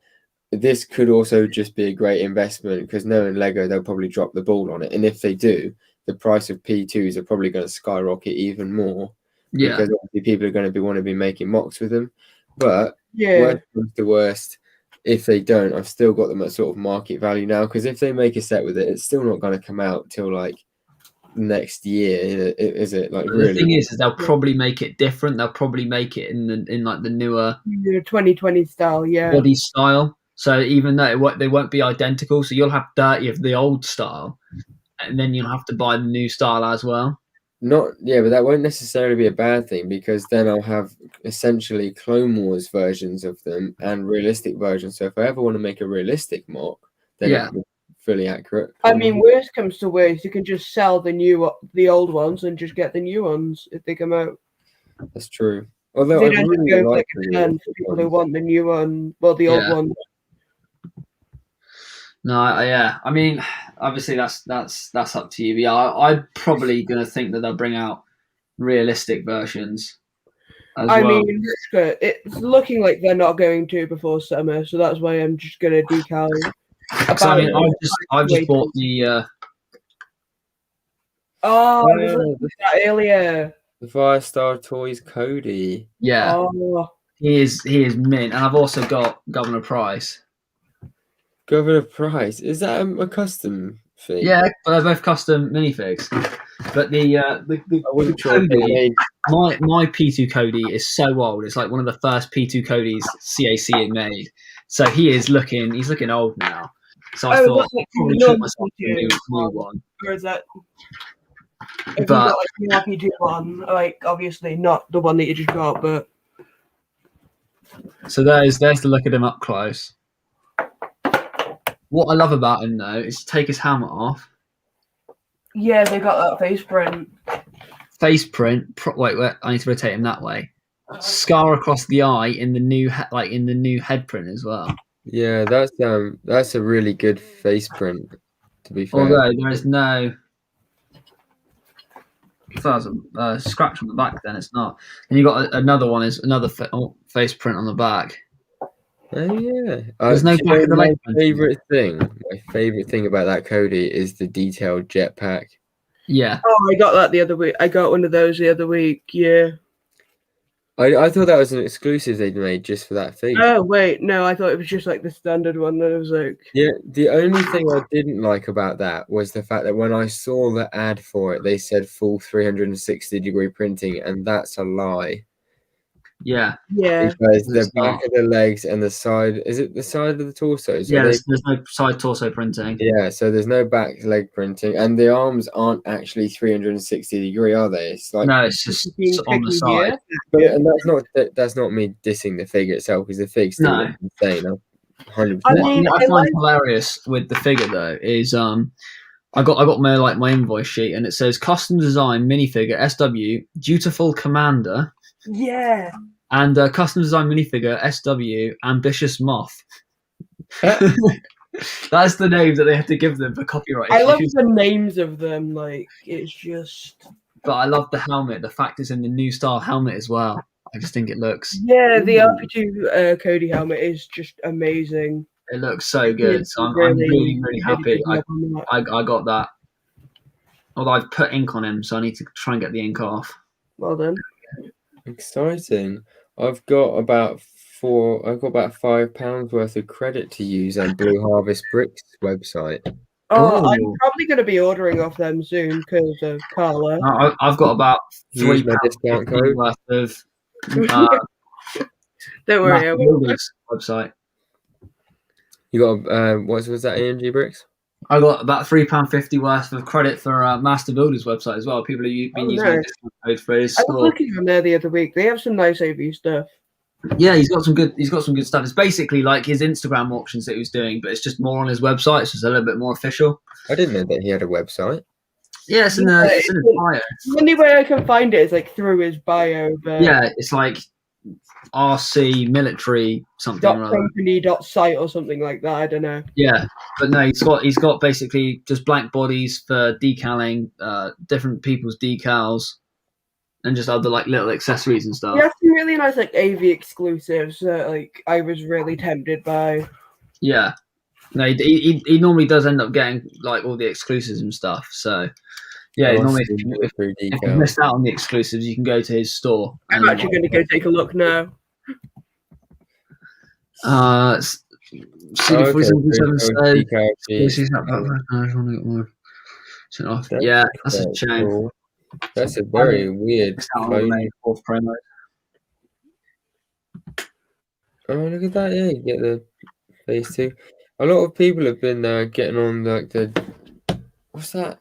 this could also just be a great investment because knowing Lego, they'll probably drop the ball on it. And if they do, the price of P2s are probably going to skyrocket even more. Yeah. Because obviously people are going to want to be making mocks with them. But worst comes to worst, if they don't, I've still got them at sort of market value now. Because if they make a set with it, it's still not going to come out till like next year, is it? Like, really? The thing is they'll probably make it different. They'll probably make it in like the newer 2020 style, body style. So even though they won't be identical, so you'll have 30 of the old style, and then you'll have to buy the new style as well. But that won't necessarily be a bad thing because then I'll have essentially Clone Wars versions of them and realistic versions. So if I ever want to make a realistic mock, then it'll be fully accurate. I mean, worst comes to worst, you can just sell the old ones and just get the new ones if they come out. That's true. Although they don't really go like a ton for people who want the new one, the old one. No, I mean, obviously that's up to you. But yeah, I'm probably gonna think that they'll bring out realistic versions. I mean, it's looking like they're not going to before summer, so that's why I'm just gonna decal. I mean, I've just bought the. I was looking at that earlier. The Firestar Toys Cody. Yeah, he is mint, and I've also got Governor Price. Governor Price, is that a custom thing? Yeah, but they're both custom minifigs. But the Cody, my P2 Cody is so old. It's like one of the first P2 Codys CAC had made. So he's looking old now. So I thought I'd probably treat myself to a new one. Or is that? If you got like the RPG one, like obviously not the one that you just got, but. So there's the look at him up close. What I love about him though is to take his helmet off. Yeah, they got that face print. Wait, I need to rotate him that way. Scar across the eye in the new head print as well. Yeah, that's a really good face print. To be fair, although there is no. If there's a scratch on the back, then it's not. And you got another one is another face print on the back. Oh yeah, there's no back of the leg. My favorite thing about that Cody is the detailed jetpack. Yeah. Oh, I got that the other week. I got one of those the other week. Yeah. I thought that was an exclusive they'd made just for that thing. Oh wait, no, I thought it was just like the standard one. That was like. Yeah, the only thing I didn't like about that was the fact that when I saw the ad for it, they said full 360-degree printing, and that's a lie. Yeah. Because the back of the legs and the side, is it the side of the torso? So there's no side torso printing. Yeah, so there's no back leg printing, and the arms aren't actually 360-degree, are they? It's like no, it's just on the side. But, and that's not me dissing the figure itself, because the figure still looks insane. 100%. What I find hilarious with the figure though is I got my invoice sheet and it says custom design minifigure SW dutiful commander. Yeah. And custom design minifigure SW ambitious moth. That's the name that they have to give them for copyright issues. I love the names of them. Like it's just. But I love the helmet. The fact it's in the new style helmet as well. I just think it looks. Yeah, the RPG Cody helmet is just amazing. It looks so good. So I'm really happy. I got that. Although I've put ink on him, so I need to try and get the ink off. Well done. Exciting. I've got about £5 worth of credit to use on Blue Harvest Bricks website. Oh, I'm probably going to be ordering off them soon because of Carla. I've got about £3 discount code worth of. Don't worry, I will. Website. You got what was that? ANG Bricks. I got about £3.50 worth of credit for Master Builder's website as well. People have been using discount codes for his store. I was looking on there the other week. They have some nice AV stuff. Yeah, he's got some good stuff. It's basically like his Instagram auctions that he was doing, but it's just more on his website. It's just a little bit more official. I didn't know that he had a website. Yeah, it's in his bio. The only way I can find it is like through his bio. But yeah, it's like RC military something. .company.site or something like that. I don't know. Yeah, but no, he's got basically just blank bodies for decaling, different people's decals, and just other like little accessories and stuff. He has some really nice like AV exclusives that like I was really tempted by. Yeah, no, he normally does end up getting like all the exclusives and stuff. So yeah, normally if you missed out on the exclusives, you can go to his store. I'm actually going to go take a look now. Yeah, that's a shame. Cool. That's a very weird fourth promo. Oh, look at that! Yeah, you get the phase 2. A lot of people have been getting on like what's that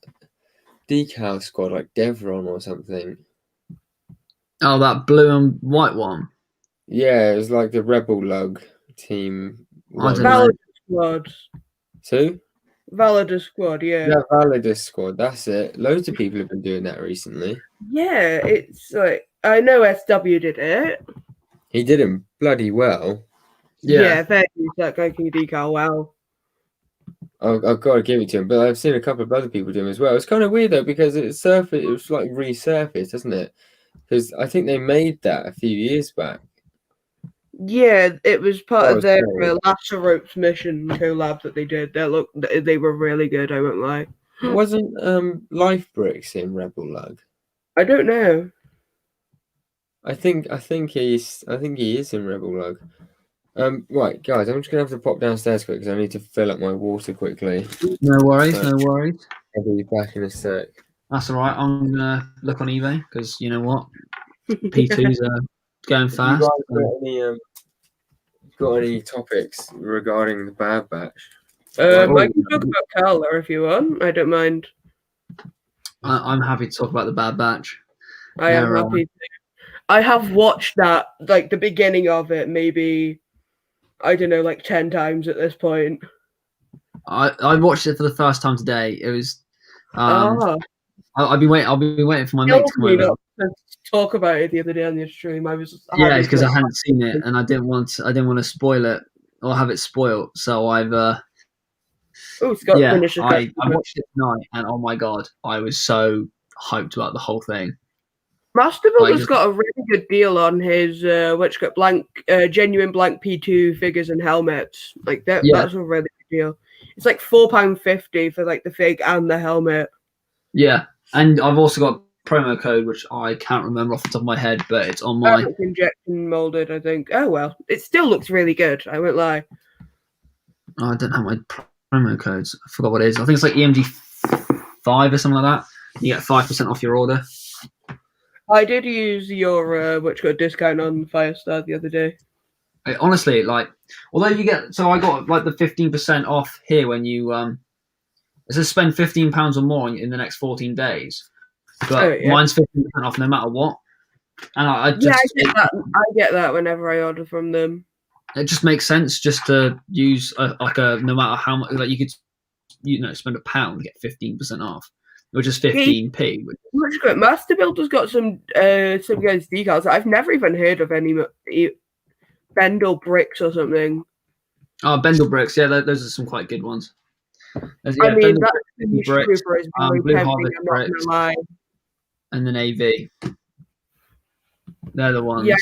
decal squad, like Devron or something. Oh, that blue and white one. Yeah, it was like the Rebel Lug team. Validus squad. So? Validus squad, yeah. Yeah, Validus squad. That's it. Loads of people have been doing that recently. Yeah, it's like I know SW did it. He did him bloody well. Yeah, fair use that guy can decal well. I've got to give it to him, but I've seen a couple of other people do him as well. It's kind of weird though because it was like resurfaced, isn't it? Because I think they made that a few years back. Yeah, it was part of their Laceropes mission collab that they did. They were really good. I won't lie. Wasn't Life Bricks in Rebel Lug? I don't know. I think he is in Rebel Lug. Right, guys, I'm just gonna have to pop downstairs quick because I need to fill up my water quickly. No worries, no worries. I'll be back in a sec. That's all right. I'm gonna look on eBay because you know what, P2s are going fast. You guys got any topics regarding the Bad Batch? I can talk about Carla if you want. I don't mind. I'm happy to talk about the Bad Batch. I am happy to. I have watched that, like the beginning of it, maybe I don't know, like 10 times at this point. I watched it for the first time today. It was. I'll be waiting for my mate to come over. To talk about it the other day on the stream. Yeah, because I hadn't seen it and I didn't want to spoil it or have it spoiled. So I've. Scott finished. I watched it tonight and oh my god, I was so hyped about the whole thing. Master Builder's got a really good deal on his which got genuine blank P2 figures and helmets. Like that, that's a really good deal. It's like £4.50 for like the fig and the helmet. Yeah, and I've also got promo code which I can't remember off the top of my head, but it's on my injection molded. I think. Oh well, it still looks really good. I won't lie. I don't have my promo codes. I forgot what it is. I think it's like EMG5 or something like that. You get 5% off your order. I did use your which got a discount on Firestar the other day. Honestly, like, although you get, so I got like the 15% off here when you it says spend £15 or more in the next 14 days, but mine's 15% off no matter what. And I get that whenever I order from them. It just makes sense just to use no matter how much, like you could spend £1 get 15% off. Which is 15p. Which good. Master Builder's got some guys' decals. I've never even heard of any Bendel bricks or something. Oh, Bendel bricks. Yeah, those are some quite good ones. Bricks, Blue Harvest bricks, and then AV. They're the ones. Yeah,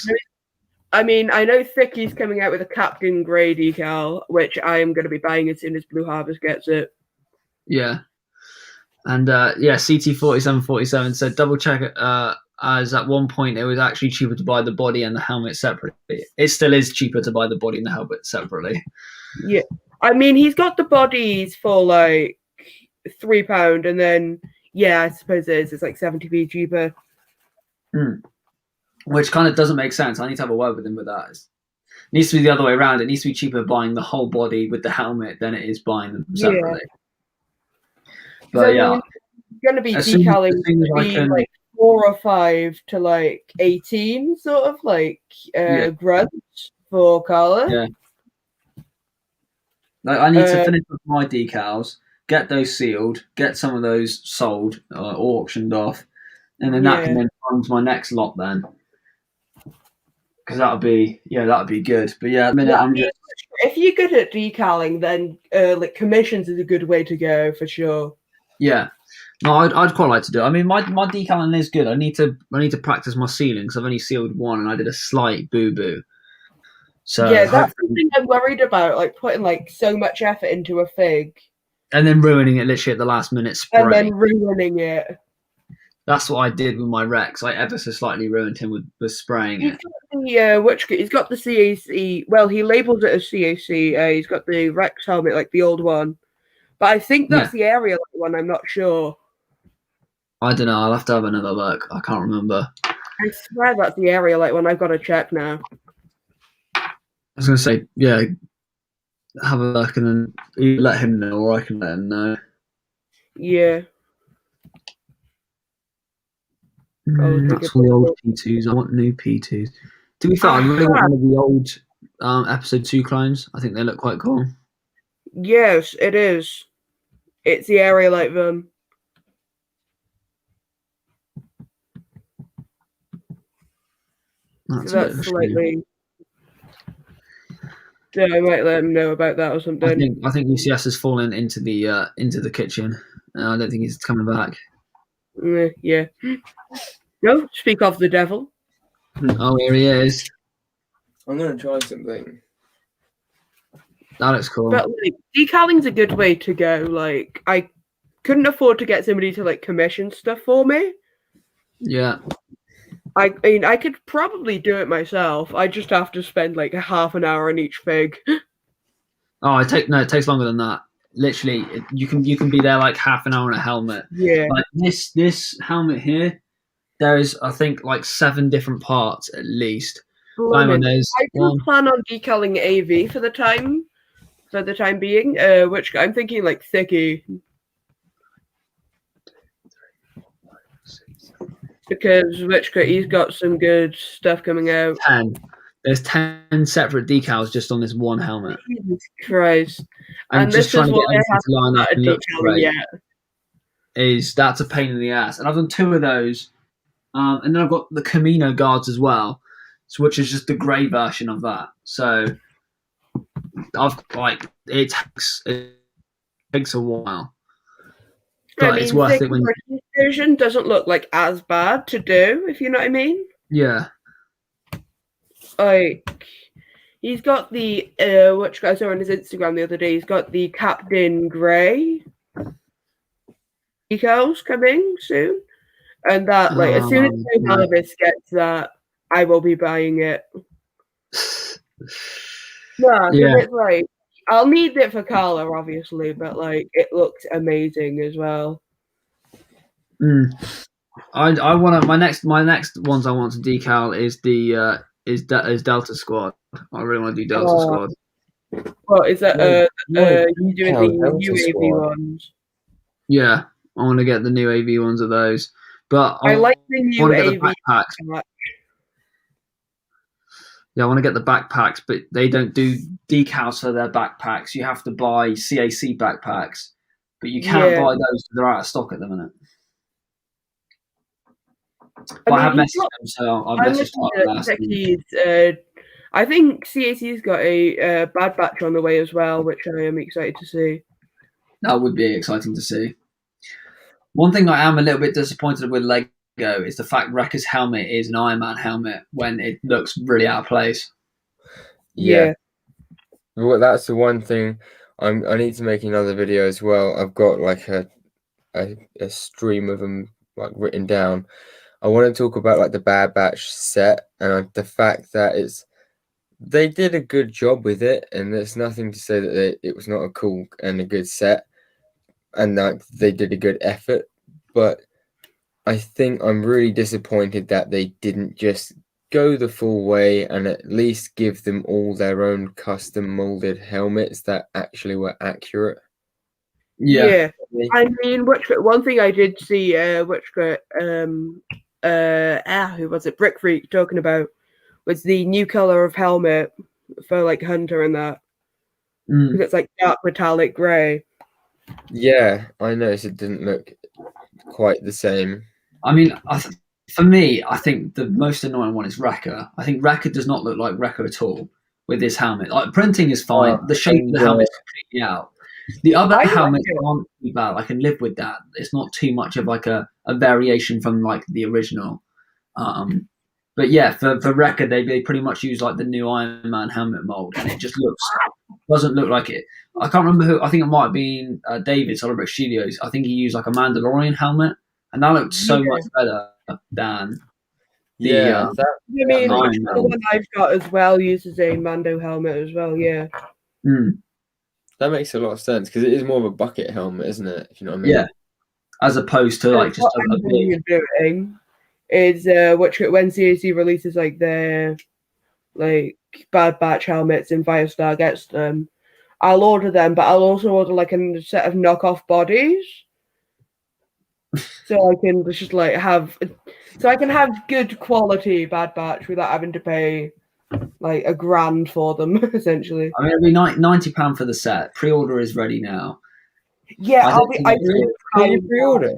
I know Thicky's coming out with a Captain Grey decal, which I am going to be buying as soon as Blue Harvest gets it. Yeah. And CT4747 said double check it as at one point it was actually cheaper to buy the body and the helmet separately. It still is cheaper to buy the body and the helmet separately. Yeah. I mean, he's got the bodies for like £3 and then I suppose it's like 70p cheaper. Which kind of doesn't make sense. I need to have a word with him with that. It needs to be the other way around. It needs to be cheaper buying the whole body with the helmet than it is buying them separately. But going to be decaling like 4 or 5 to like 18, sort of like grunts for Carla. Yeah. Like, I need to finish with my decals, get those sealed, get some of those sold or auctioned off, and then that can then fund my next lot then. Because that'd be good. But yeah, at the minute I'm just. If you're good at decaling, then like commissions is a good way to go for sure. Yeah, no, I'd quite like to do it. I mean, my decaling is good. I need to practice my sealing because I've only sealed one and I did a slight boo boo. So yeah, that's something I'm worried about, like putting like so much effort into a fig and then ruining it literally at the last minute spray. And then ruining it. That's what I did with my Rex. I ever so slightly ruined him with spraying it. He's got the CAC. Well, he labels it as CAC. He's got the Rex helmet, like the old one. But I think that's the area one. I'm not sure. I don't know. I'll have to have another look. I can't remember. I swear that's the area like one. I've got to check now. I was going to say, yeah, have a look and then you let him know or I can let him know. Yeah. That's all the old P2s. I want new P2s. To be fair, I really want one of the old episode 2 clones. I think they look quite cool. Yes, it is. It's the area like them. That's slightly. Yeah, I might let him know about that or something. I think UCS has fallen into the kitchen. I don't think he's coming back. Yeah. No, speak of the devil. Oh, here he is. I'm gonna try something. That looks cool. But like, decaling's a good way to go. Like, I couldn't afford to get somebody to like commission stuff for me. Yeah. I mean, I could probably do it myself. I just have to spend like half an hour on each fig. Oh, it takes longer than that. Literally, you can be there like half an hour on a helmet. Yeah. Like this helmet here, there is I think like 7 different parts at least. I do plan on decaling AV for the time being. Which I'm thinking like thicky. Because Richka, he's got some good stuff coming out. 10. There's 10 separate decals just on this one helmet. Jesus Christ! And just trying to get everything to line up and look great that's a pain in the ass. And I've done 2 of those, and then I've got the Camino guards as well, which is just the grey version of that. So it takes a while. But it's worth it when the version doesn't look like as bad to do, if you know what I mean. Yeah. Like he's got the which guy I saw on his Instagram the other day, he's got the Captain Grey decals coming soon. And that like as soon as Malvis gets that, I will be buying it. It's like I'll need it for Carla, obviously, but like it looks amazing as well. I want to my next ones I want to decal is the is Delta Squad. I really want to do Delta Squad. What is that? You doing the UAV ones? Yeah, I want to get the new AV ones of those. But I like the new AV backpacks. Yeah, I want to get the backpacks, but they don't do decals for their backpacks. You have to buy CAC backpacks, but you can't buy those because they're out of stock at the minute. But I have messaged them, so I've messaged them. I think CAC's got a Bad Batch on the way as well, which I am excited to see. That would be exciting to see. One thing I am a little bit disappointed with Lego is the fact Wrecker's helmet is an Iron Man helmet when it looks really out of place. Yeah. Well, that's the one thing I need to make another video as well. I've got like a stream of them like written down. I want to talk about like the Bad Batch set and the fact that they did a good job with it, and there's nothing to say that it was not a cool and a good set, and that they did a good effort. But I think I'm really disappointed that they didn't just go the full way and at least give them all their own custom molded helmets that actually were accurate. Yeah. I mean, one thing I did see, who was it? Brick Freak talking about was the new color of helmet for like Hunter and that. Because it's like dark metallic grey. Yeah, I noticed it didn't look quite the same. I mean, for me, I think the most annoying one is Wrecker. I think Wrecker does not look like Wrecker at all with his helmet. Like printing is fine. The shape of the helmet is completely out. The other helmets aren't too bad. I can live with that. It's not too much of like a variation from like the original. But yeah, for Wrecker, they pretty much use like the new Iron Man helmet mold, and it just doesn't look like it. I can't remember who. I think it might have been David Solberg Studios. I think he used like a Mandalorian helmet, and that looked so much better than the. The one I've got as well uses a Mando helmet as well. Yeah. That makes a lot of sense because it is more of a bucket helmet, isn't it? If you know what I mean. Yeah. As opposed to like just a big. Doing is when CAC releases like their like Bad Batch helmets and Firestar gets them, I'll order them, but I'll also order like a set of knockoff bodies. So I can just like have good quality Bad Batch without having to pay like $1,000 for them, essentially. I mean, it'll be £90 for the set. Pre-order is ready now. Yeah, Can you pre-order?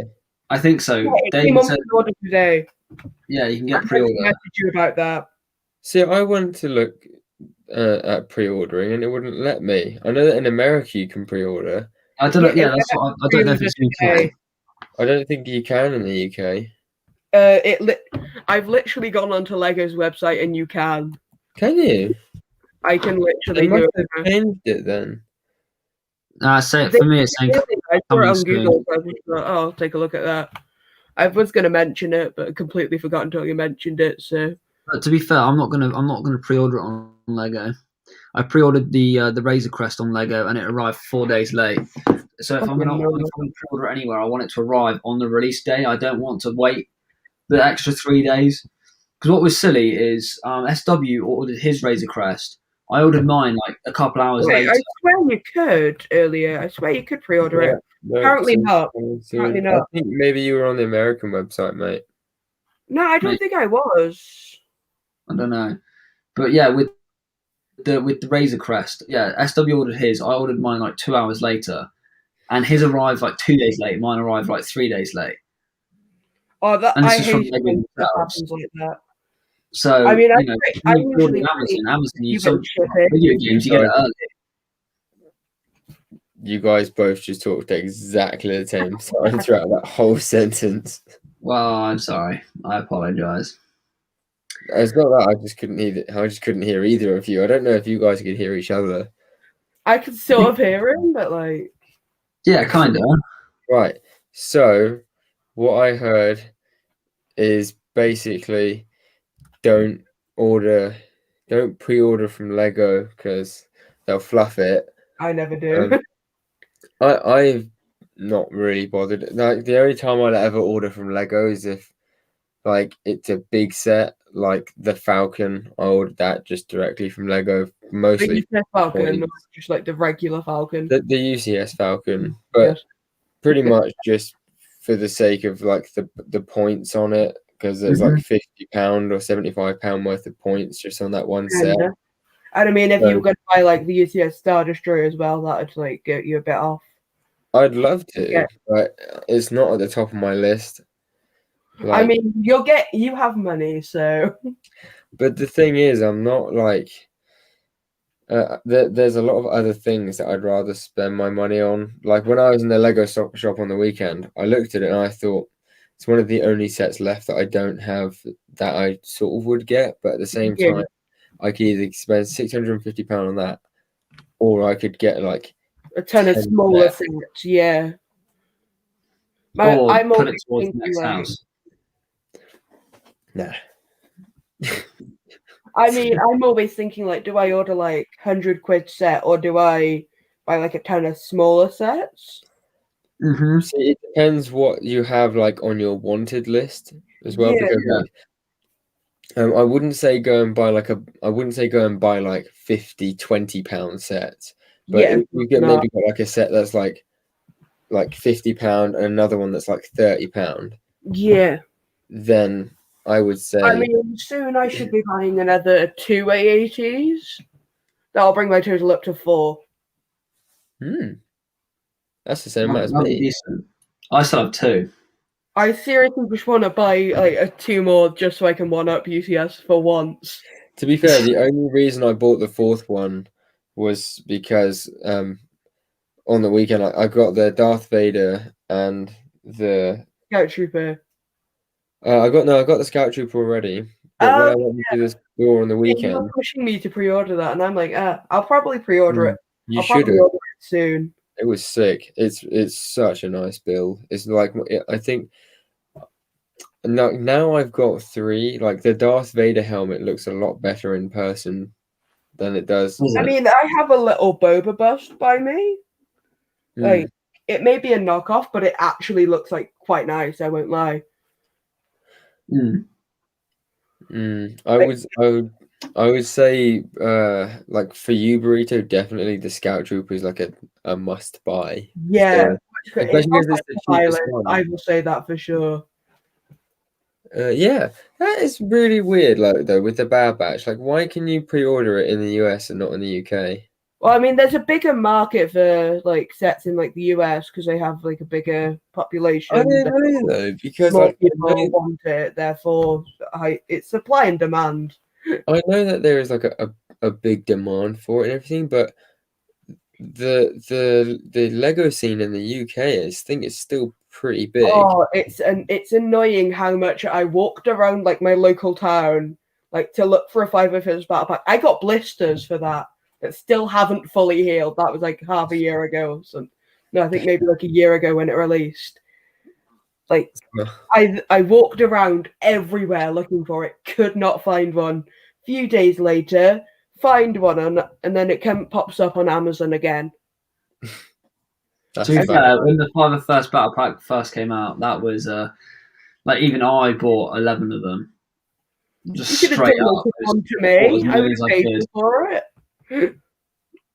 I think so. Yeah, David said pre-order today. Yeah, you can get pre-order. I messaged you about that. See, I went to look at pre-ordering and it wouldn't let me. I know that in America you can pre-order. I don't know. Yeah, that's what I don't know if it's UK. I don't think you can in the UK. I've literally gone onto Lego's website and you can. Can you? I can literally do it. They changed it then. For me, it's saying. I saw it on Google. So I was like, I'll take a look at that. I was going to mention it, but completely forgot until you mentioned it. So, but to be fair, I'm not gonna pre-order it on Lego. I pre-ordered the Razor Crest on Lego, and it arrived 4 days late. So if I'm gonna pre-order it anywhere, I want it to arrive on the release day. I don't want to wait the extra 3 days. Because what was silly is SW ordered his Razor Crest. I ordered mine like a couple hours later. I swear you could earlier. I swear you could pre-order it. No, apparently not. Apparently not. I think maybe you were on the American website, mate. No, I don't think I was. I don't know. But yeah, with the Razor Crest, yeah, SW ordered his. I ordered mine like 2 hours later. And his arrived like 2 days late. Mine arrived like 3 days late. Oh, I hate when stuff happens like that. So, I mean, I usually Amazon, you some video games, you get it early. You guys both just talked at exactly the same time throughout that whole sentence. Well, I'm sorry. I apologize. It's not that I just couldn't hear either of you. I don't know if you guys could hear each other. I could sort of hear him, but like. Yeah, kind of. Right. So, what I heard is basically don't pre-order from Lego because they'll fluff it. I never do. I've not really bothered. Like the only time I'd ever order from Lego is if like it's a big set, like the Falcon. I ordered that just directly from Lego, mostly. The Falcon, not just like the regular Falcon. The UCS Falcon, but pretty much just for the sake of like the points on it, because there's like £50 or £75 worth of points just on that one set. And I mean, if you were going to buy like the UCS Star Destroyer as well, that'd like get you a bit off. I'd love to, but it's not at the top of my list. Like, I mean, you have money, so. But the thing is, I'm not like. There's a lot of other things that I'd rather spend my money on. Like when I was in the Lego shop on the weekend, I looked at it and I thought it's one of the only sets left that I don't have that I sort of would get, but at the same time, I could either spend £650 on that, or I could get like a ton of smaller sets. Yeah. I'm put it towards the next house. Nah. I mean, I'm always thinking like, do I order like £100 set, or do I buy like a ton of smaller sets? Mm-hmm. See, it depends what you have like on your wanted list as well. Yeah, because I wouldn't say go and buy like £50-20 sets, but if you get maybe got like a set that's like £50 and another one that's like £30. Yeah. then I would say. I mean, soon I should be buying another 2 A80s. That'll bring my total up to 4. That's the same amount as me. Decent. I still have 2. I seriously just want to buy like 2 more just so I can one-up UCS for once. To be fair, the only reason I bought the 4th one was because on the weekend I got the Darth Vader and the Scout Trooper. I got the Scout Trooper already. But when I went to the store on the weekend, you were pushing me to pre-order that, and I'm like, I'll probably pre-order it. You should have. Order it soon. It was sick. It's such a nice build. It's like I think. Now I've got 3. Like the Darth Vader helmet looks a lot better in person than it does. I mean, I have a little Boba bust by me. Like it may be a knockoff, but it actually looks like quite nice. I won't lie. I would say like for you, Burrito, definitely the Scout Trooper is like a must buy. Yeah, so, especially because it's the cheapest one. I will say that for sure. Yeah, that is really weird. Like though, with the Bad Batch, like why can you pre-order it in the US and not in the UK? Well, I mean, there's a bigger market for like sets in like the US because they have like a bigger population. I don't know though, because more people want it. Therefore, it's supply and demand. I know that there is like a big demand for it and everything, but the Lego scene in the UK, I think it's still pretty big. Oh, it's annoying how much I walked around like my local town, like to look for a 505 battle pack. I got blisters for that still haven't fully healed. That was like half a year ago. So no, I think maybe like a year ago when it released. Like I walked around everywhere looking for it, could not find one. Few days later, find one and then it pops up on Amazon again. To be fair, when the 501st Battle Pack first came out, that was like even I bought 11 of them. Just straight up. One to me. I was paying for it.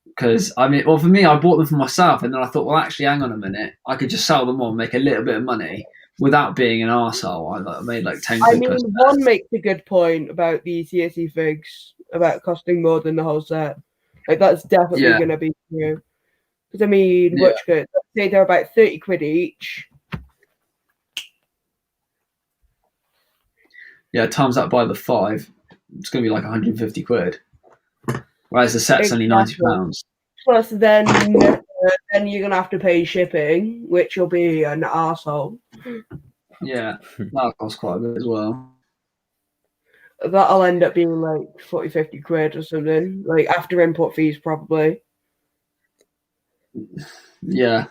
Because I mean, well, for me, I bought them for myself, and then I thought, well, actually, hang on a minute, I could just sell them on, make a little bit of money without being an arsehole. I made like 10 quid. I mean, one makes a good point about the CSE figs about costing more than the whole set. Like that's definitely going to be true. Because I mean, let's say they're about 30 quid each. Yeah, times that by the 5, it's going to be like 150 quid. Whereas the set's only £90. Plus, then you're gonna have to pay shipping, which will be an arsehole. Yeah, that'll cost quite a bit as well. That'll end up being like 40-50 quid or something, like after import fees, probably. Yeah,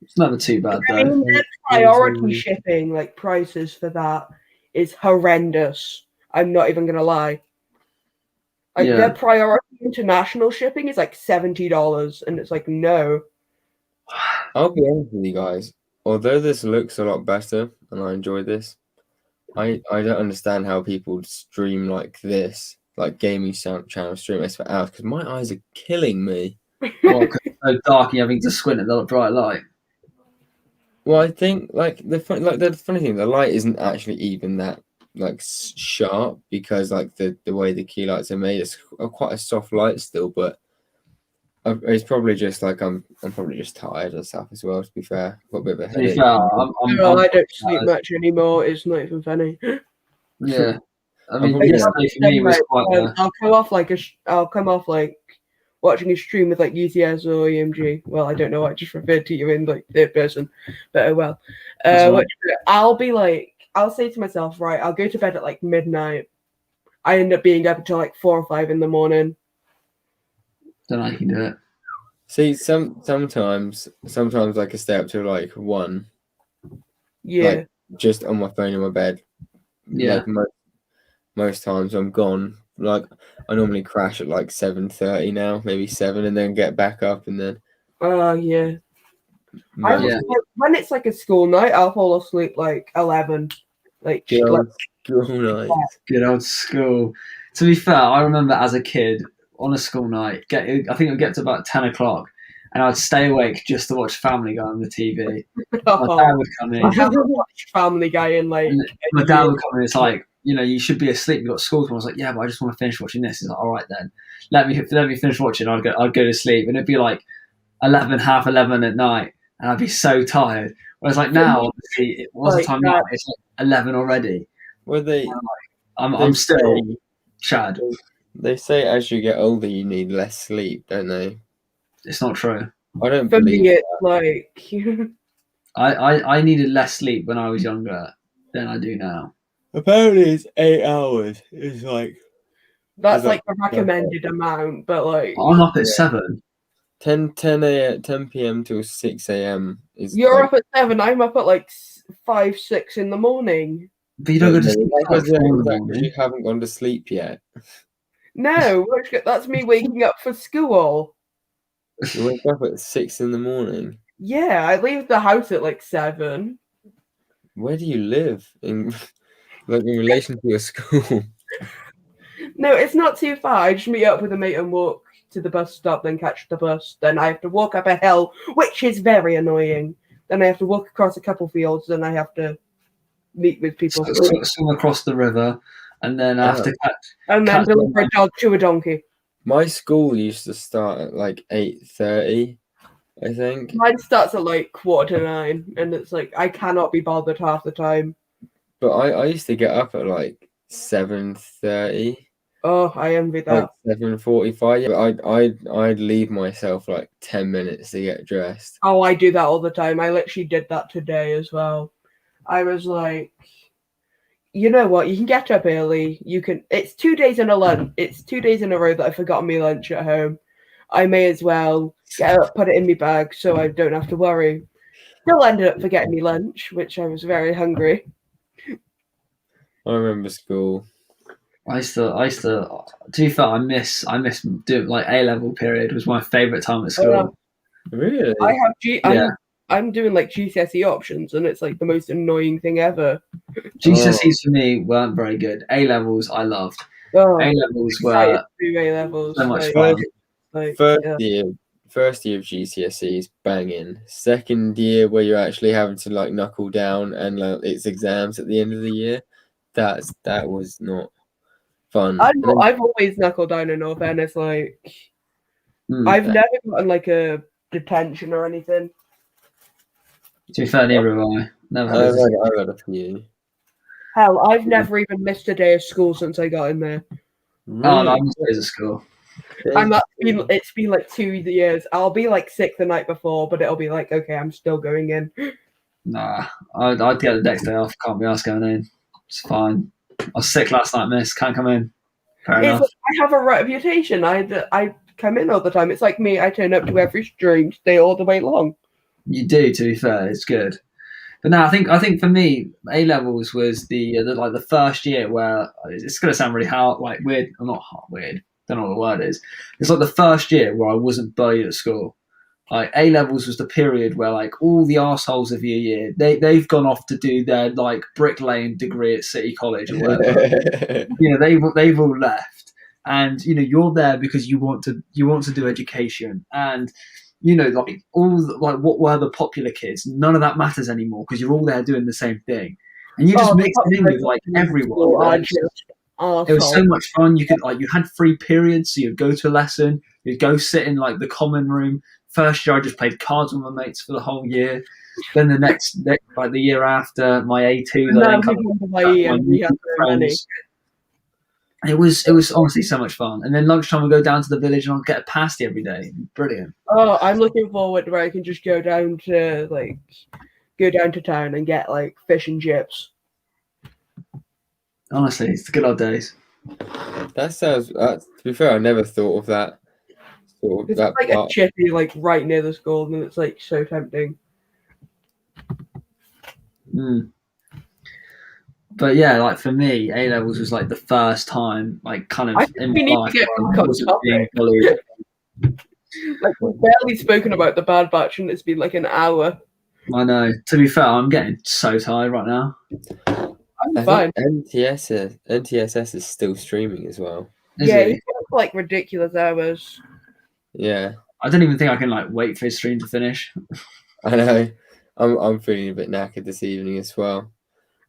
it's never too bad though. I mean, the priority shipping, like prices for that, is horrendous. I'm not even gonna lie. Like their priority international shipping is like $70, and it's like no. I'll be honest with you guys. Although this looks a lot better, and I enjoy this, I don't understand how people stream like this, like gaming channel stream this for hours, because my eyes are killing me. Well, cause it's so dark, and you're having to squint at the bright light. Well, I think like the funny thing, the light isn't actually even that like sharp because like the way the key lights are made, it's quite a soft light still, but it's probably just like I'm probably just tired and stuff as well. To be fair, got a bit of a headache. I don't sleep much anymore. It's not even funny. Yeah, I mean, yesterday for me was quite. I'll come off like watching a stream with like UCS or EMG. Well, I don't know. I just referred to you in like third person, but oh well. I'll be like. I'll say to myself, right, I'll go to bed at like midnight. I end up being up until like 4 or 5 in the morning. Then I can do it. See, sometimes I can stay up till like 1. Yeah. Like, just on my phone in my bed. Yeah. Like most times I'm gone. Like I normally crash at like 7:30 now, maybe 7, and then get back up and then. Yeah. When it's like a school night, I'll fall asleep like 11. Like school night. Good old school. To be fair, I remember as a kid on a school night, I think it would get to about 10 o'clock, and I'd stay awake just to watch Family Guy on the TV. My dad would come in. I haven't watched Family Guy in like. My dad would come in. It's like, you should be asleep. You've got school. And I was like, yeah, but I just want to finish watching this. He's like, all right then, let me finish watching. I'd go to sleep, and it'd be like 11, half 11 at night, and I'd be so tired. Whereas like now, obviously, it was the time now. It's like 11 already. Well, I'm still Chad. They say as you get older, you need less sleep, don't they? It's not true. I don't For believe me, it's that. like I needed less sleep when I was younger than I do now. Apparently, it's 8 hours. It's like that's like the recommended amount, but like I'm up at 7. 10 p.m. till 6 a.m. is. You're up at 7. I'm up at like 5, 6 in the morning. But you don't go to sleep because you haven't gone to sleep yet. No, that's me waking up for school. You wake up at 6 in the morning. Yeah, I leave the house at like 7. Where do you live in relation to your school? No, it's not too far. I just meet up with a mate and walk to the bus stop, then catch the bus. Then I have to walk up a hill, which is very annoying. Then I have to walk across a couple fields. Then I have to meet with people. Swim across the river, and then I have to catch. And then deliver a dog to a donkey. My school used to start at like 8:30, I think. Mine starts at like 8:45, and it's like I cannot be bothered half the time. But I used to get up at like 7:30. Oh, I envy that. Like 7:45. But I'd leave myself like 10 minutes to get dressed. Oh, I do that all the time. I literally did that today as well. I was like, you know what? You can get up early. You can. It's 2 days in a lunch. It's 2 days in a row that I forgot my lunch at home. I may as well get up, put it in my bag, so I don't have to worry. Still ended up forgetting my lunch, which I was very hungry. I remember school. I used to. To be fair, I miss doing like A-level period was my favourite time at school. Really? I have I'm doing like GCSE options, and it's like the most annoying thing ever. GCSEs for me weren't very good. A-levels I loved. A-levels were A-levels, so much fun. First year of GCSEs, banging. Second year where you're actually having to like knuckle down and like, it's exams at the end of the year. That was not fun. I've always knuckled down in all fairness. Like I've never gotten like a detention or anything. To be fair, neither have I. I've had a few. Hell, I've never even missed a day of school since I got in there. Really? Oh, no, I missed days of school. And it's been like 2 years. I'll be like sick the night before, but it'll be like, okay, I'm still going in. Nah, I'd get the next day off. Can't be asked going in. It's fine. I was sick last night, miss. Can't come in. Fair enough. Like, I have a reputation. I come in all the time. It's like me. I turn up to every stream, stay all the way long. You do, to be fair. It's good. But no, I think for me, A-levels was the first year where it's going to sound really weird. Or not weird. Don't know what the word is. It's like the first year where I wasn't bullied at school. Like A-levels was the period where like all the arseholes of your year, they've gone off to do their like bricklaying degree at City College or whatever. They've all left, and you're there because you want to do education, and what were the popular kids? None of that matters anymore because you're all there doing the same thing, and you just mixed in with like everyone. It was so much fun. You had free periods, so you'd go to a lesson, you'd go sit in like the common room. First year, I just played cards with my mates for the whole year. Then the next like the year after, my A2s, I then friends. It was honestly so much fun. And then lunchtime, we go down to the village and I'll get a pasty every day. Brilliant. Oh, I'm looking forward to where I can just go down to town and get like fish and chips. Honestly, it's the good old days. That sounds. To be fair, I never thought of that. It's like a chippy, like right near the school, and it's like so tempting. But yeah, like for me, A-levels was like the first time, like kind of in my life, I wasn't being bullied. Like we've barely spoken about the Bad Batch, and it's been like an hour. I know. To be fair, I'm getting so tired right now. I'm fine. NTSS is still streaming as well. Is it? It's like ridiculous hours. Yeah. I don't even think I can like wait for his stream to finish. I know. I'm feeling a bit knackered this evening as well.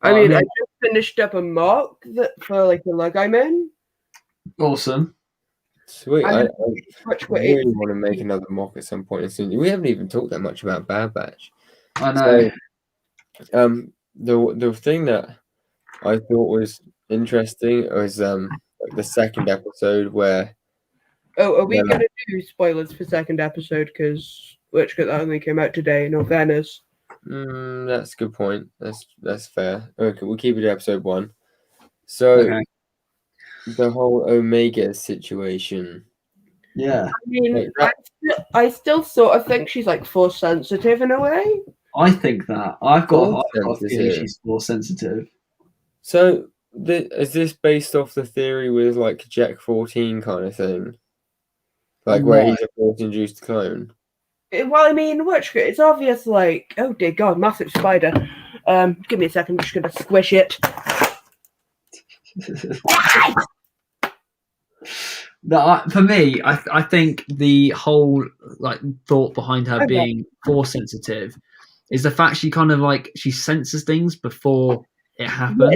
I mean, I just finished up a mock for like the lug I'm in. Awesome. Sweet. I really want to make another mock at some point soon. We haven't even talked that much about Bad Batch. I know. So, the thing that I thought was interesting was like the second episode where. Oh, are we gonna do spoilers for second episode? Because that only came out today. In all fairness. That's a good point. That's fair. Okay, we'll keep it to episode 1. So the whole Omega situation. Yeah. I mean, I still sort of think she's like force sensitive in a way. I think that I've got a feeling she's force sensitive. So is this based off the theory with like Jack 14 kind of thing? Like where he's a force-induced clone? Well, I mean, it's obvious, like, oh dear God, massive spider. Give me a second, I'm just gonna squish it. For me, I think the whole like thought behind her being force sensitive is the fact she kind of like she senses things before it happens.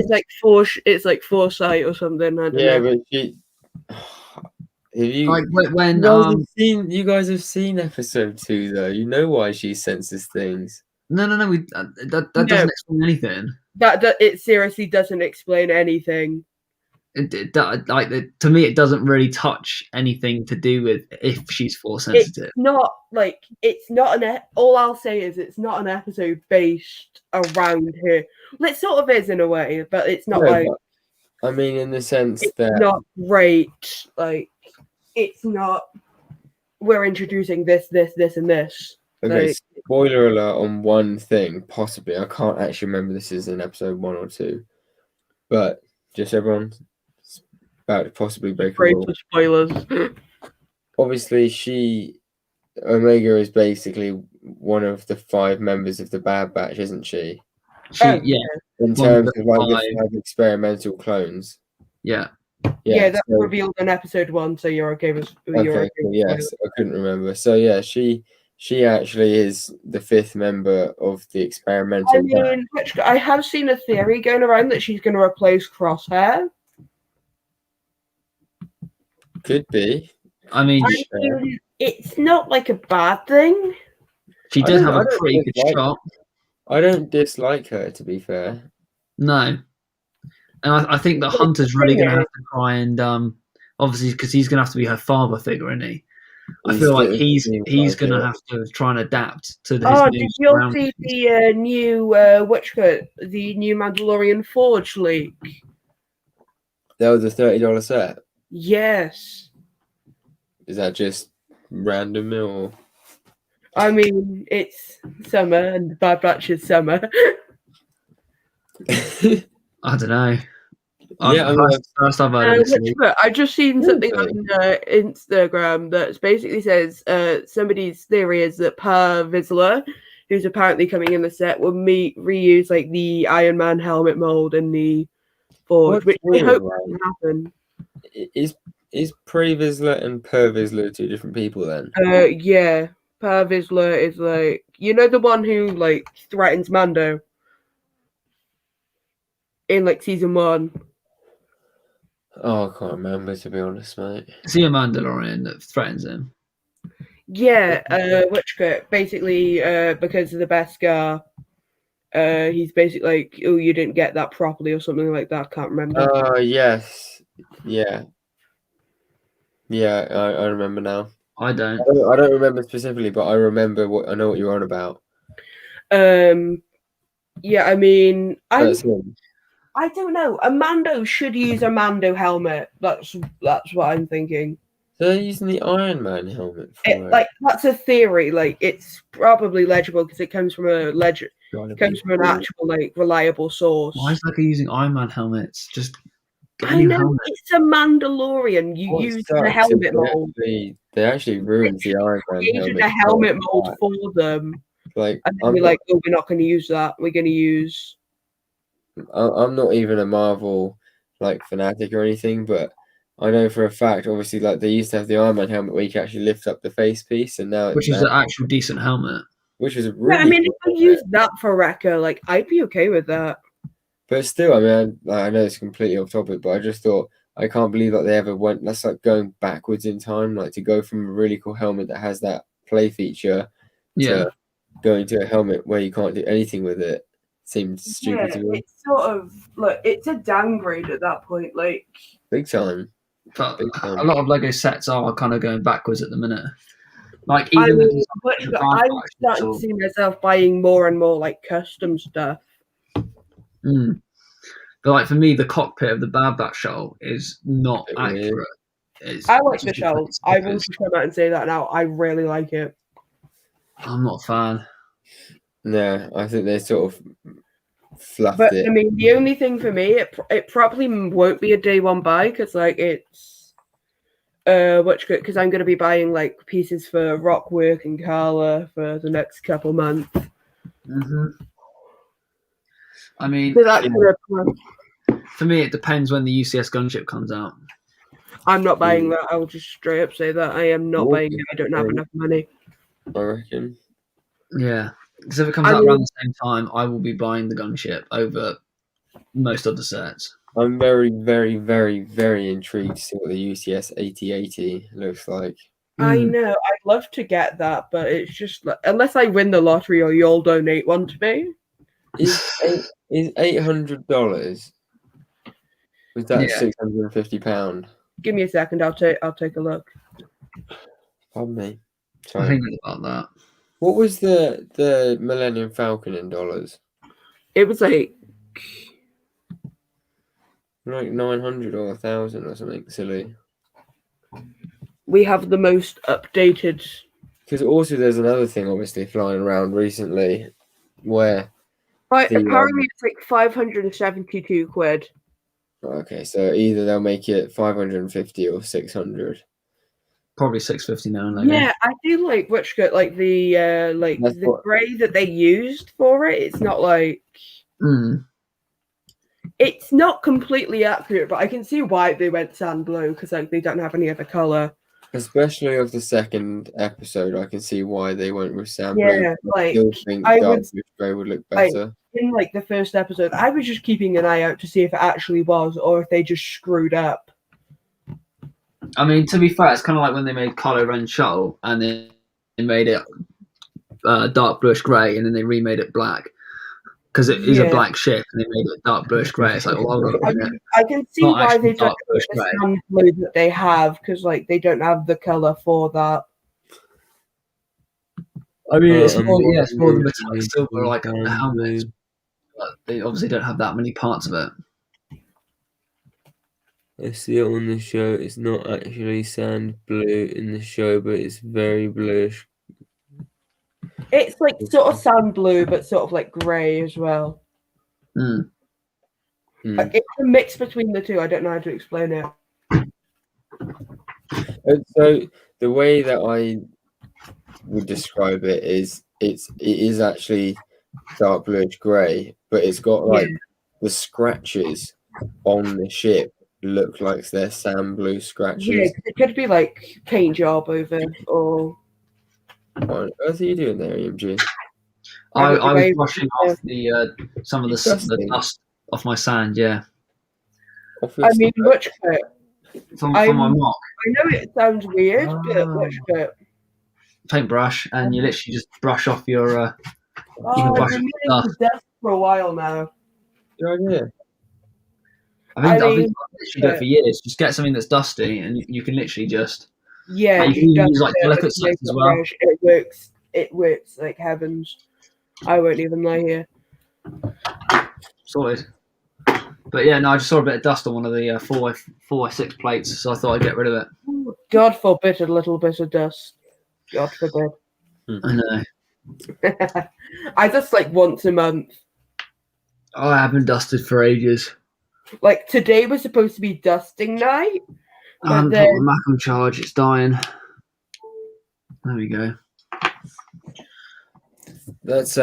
It's like foresight or something. I don't know. But she. Have you like when you guys have seen episode 2 though? You know why she senses things. No. That doesn't explain anything. That it seriously doesn't explain anything. To me, it doesn't really touch anything to do with if she's force sensitive. It's not all I'll say is it's not an episode based around her. Well, it sort of is in a way, but it's not I mean, in the sense that not great. Like it's not. We're introducing this, and this. Okay, spoiler alert on one thing, possibly. I can't actually remember this is in episode 1 or 2, but just everyone about to possibly break a rule. Spoilers. Obviously, Omega is basically one of the 5 members of the Bad Batch, isn't she? In terms of like the 5 experimental clones. Yeah, that's revealed in episode 1, so you're okay with. Yes, I couldn't remember. So yeah, she actually is the 5th member of the experimental. I mean, I have seen a theory going around that she's going to replace Crosshair. Could be. I mean, it's not like a bad thing. She did have a pretty good shot. I don't dislike her, to be fair. No. And I think that Hunter's really going to have to try and, obviously, because he's going to have to be her father figure, isn't he? I feel like he's going to have to try and adapt to this. Did you see the new the new Mandalorian Forge leak? That was a $30 set. Yes. Is that just random or? I mean, it's summer and Bad Batch is summer. I don't know. First I've heard of this. I just seen something on Instagram that basically says somebody's theory is that Per Vizsla, who's apparently coming in the set, will reuse like the Iron Man helmet mold in the Forge, which we hope will happen. Is Pre Vizsla and Per Vizsla 2 different people then? Yeah. Per Vizsla is like the one who like threatens Mando in like season 1. Oh, I can't remember, to be honest, mate. Is he a Mandalorian that threatens him? Yeah, basically because of the Beskar, he's basically like, oh, you didn't get that properly or something like that. Can't remember. Oh, yes. Yeah. Yeah, I remember now. I don't remember specifically, but I remember I know what you're on about. Yeah, I mean, I don't know. A Mando should use a Mando helmet. That's what I'm thinking. So they're using the Iron Man helmet for it. Like that's a theory. Like it's probably legible because it comes from an actual like reliable source. Why is he using Iron Man helmets? Just I know it's a Mandalorian. You use the helmet mold. They actually ruined the Iron Man helmet. The helmet mold for them. Like, and then we're like, oh, we're not going to use that. We're going to use. I'm not even a Marvel like fanatic or anything, but I know for a fact, obviously, like they used to have the Iron Man helmet where you can actually lift up the face piece, and now which is an actual decent helmet. Which is really. Yeah, I mean, if I use that for Wrecker, like I'd be okay with that. But still, I mean, I know it's completely off topic, but I just thought I can't believe that they ever went. That's like going backwards in time, like to go from a really cool helmet that has that play feature to going to a helmet where you can't do anything with it. Seems stupid to me. It's sort of like it's a downgrade at that point, like big time. But a lot of Lego sets are kind of going backwards at the minute. Like even I'm starting to see myself buying more and more like custom stuff. But like for me, the cockpit of the Bad Batch shuttle is not accurate. I like the shuttle. I will just come out and say that now. I really like it. I'm not a fan. No, I think they sort of fluffed it. I mean, the only thing for me, it probably won't be a day one buy because like it's because I'm going to be buying like pieces for Rockwork and Carla for the next couple months. I mean, for me, it depends when the UCS gunship comes out. I'm not buying that. I will just straight up say that I am not buying it. I don't have enough money. I reckon. Yeah, because if it comes out around the same time, I will be buying the gunship over most of the sets. I'm very, very, very, very intrigued to see what the UCS 8080 looks like. I know. I'd love to get that, but it's just unless I win the lottery or you'll donate one to me. Is $800? Was that £650? Give me a second. I'll take a look. Pardon me. Sorry. I think about that. What was the Millennium Falcon in dollars? It was like 900 or 1,000 or something silly. We have the most updated. Because also there's another thing obviously flying around recently where apparently it's like 572 quid. Okay, so either they'll make it 550 or 600. Probably 650 now. Yeah, I do like which got like the grey that they used for it. It's not like it's not completely accurate, but I can see why they went sand blue because like they don't have any other color. Especially of the second episode, I can see why they went with sand blue. Yeah, like I still think dark blue grey would look better. In like the first episode, I was just keeping an eye out to see if it actually was or if they just screwed up. I mean, to be fair, it's kind of like when they made Kylo Ren shuttle and they made it dark bluish grey and then they remade it black because it is a black ship and they made it dark bluish grey. It's like, well, I can see why they don't have the sand blue that they have because like they don't have the color for that. I mean, it's more the metallic silver, like the helmet. But they obviously don't have that many parts of it. I see it on the show. It's not actually sand blue in the show, but it's very bluish. It's like sort of sand blue, but sort of like grey as well. Like, it's a mix between the two. I don't know how to explain it. And so the way that I would describe it is it is actually dark bluish grey, but it's got like the scratches on the ship look like they're sand blue scratches. Yeah, it could be like paint job over or. What on earth are you doing there, EMG? I was brushing off some of the dust off my sand. Yeah. I mean, which bit? From my mock. I know it sounds weird, but which bit? Paintbrush, and you literally just brush off your. I've been doing dust for a while now. Good idea. I've been literally doing it for years. Just get something that's dusty, and you can literally just. Yeah, you can use like delicate sets as well. It works like heavens. I won't even lie here. Sorted. But yeah, no, I just saw a bit of dust on one of the 4x6 plates, so I thought I'd get rid of it. God forbid a little bit of dust. God forbid. I know. I just like once a month. Oh, I haven't dusted for ages. Like today was supposed to be dusting night. I haven't put my Mac on charge, it's dying. There we go. That's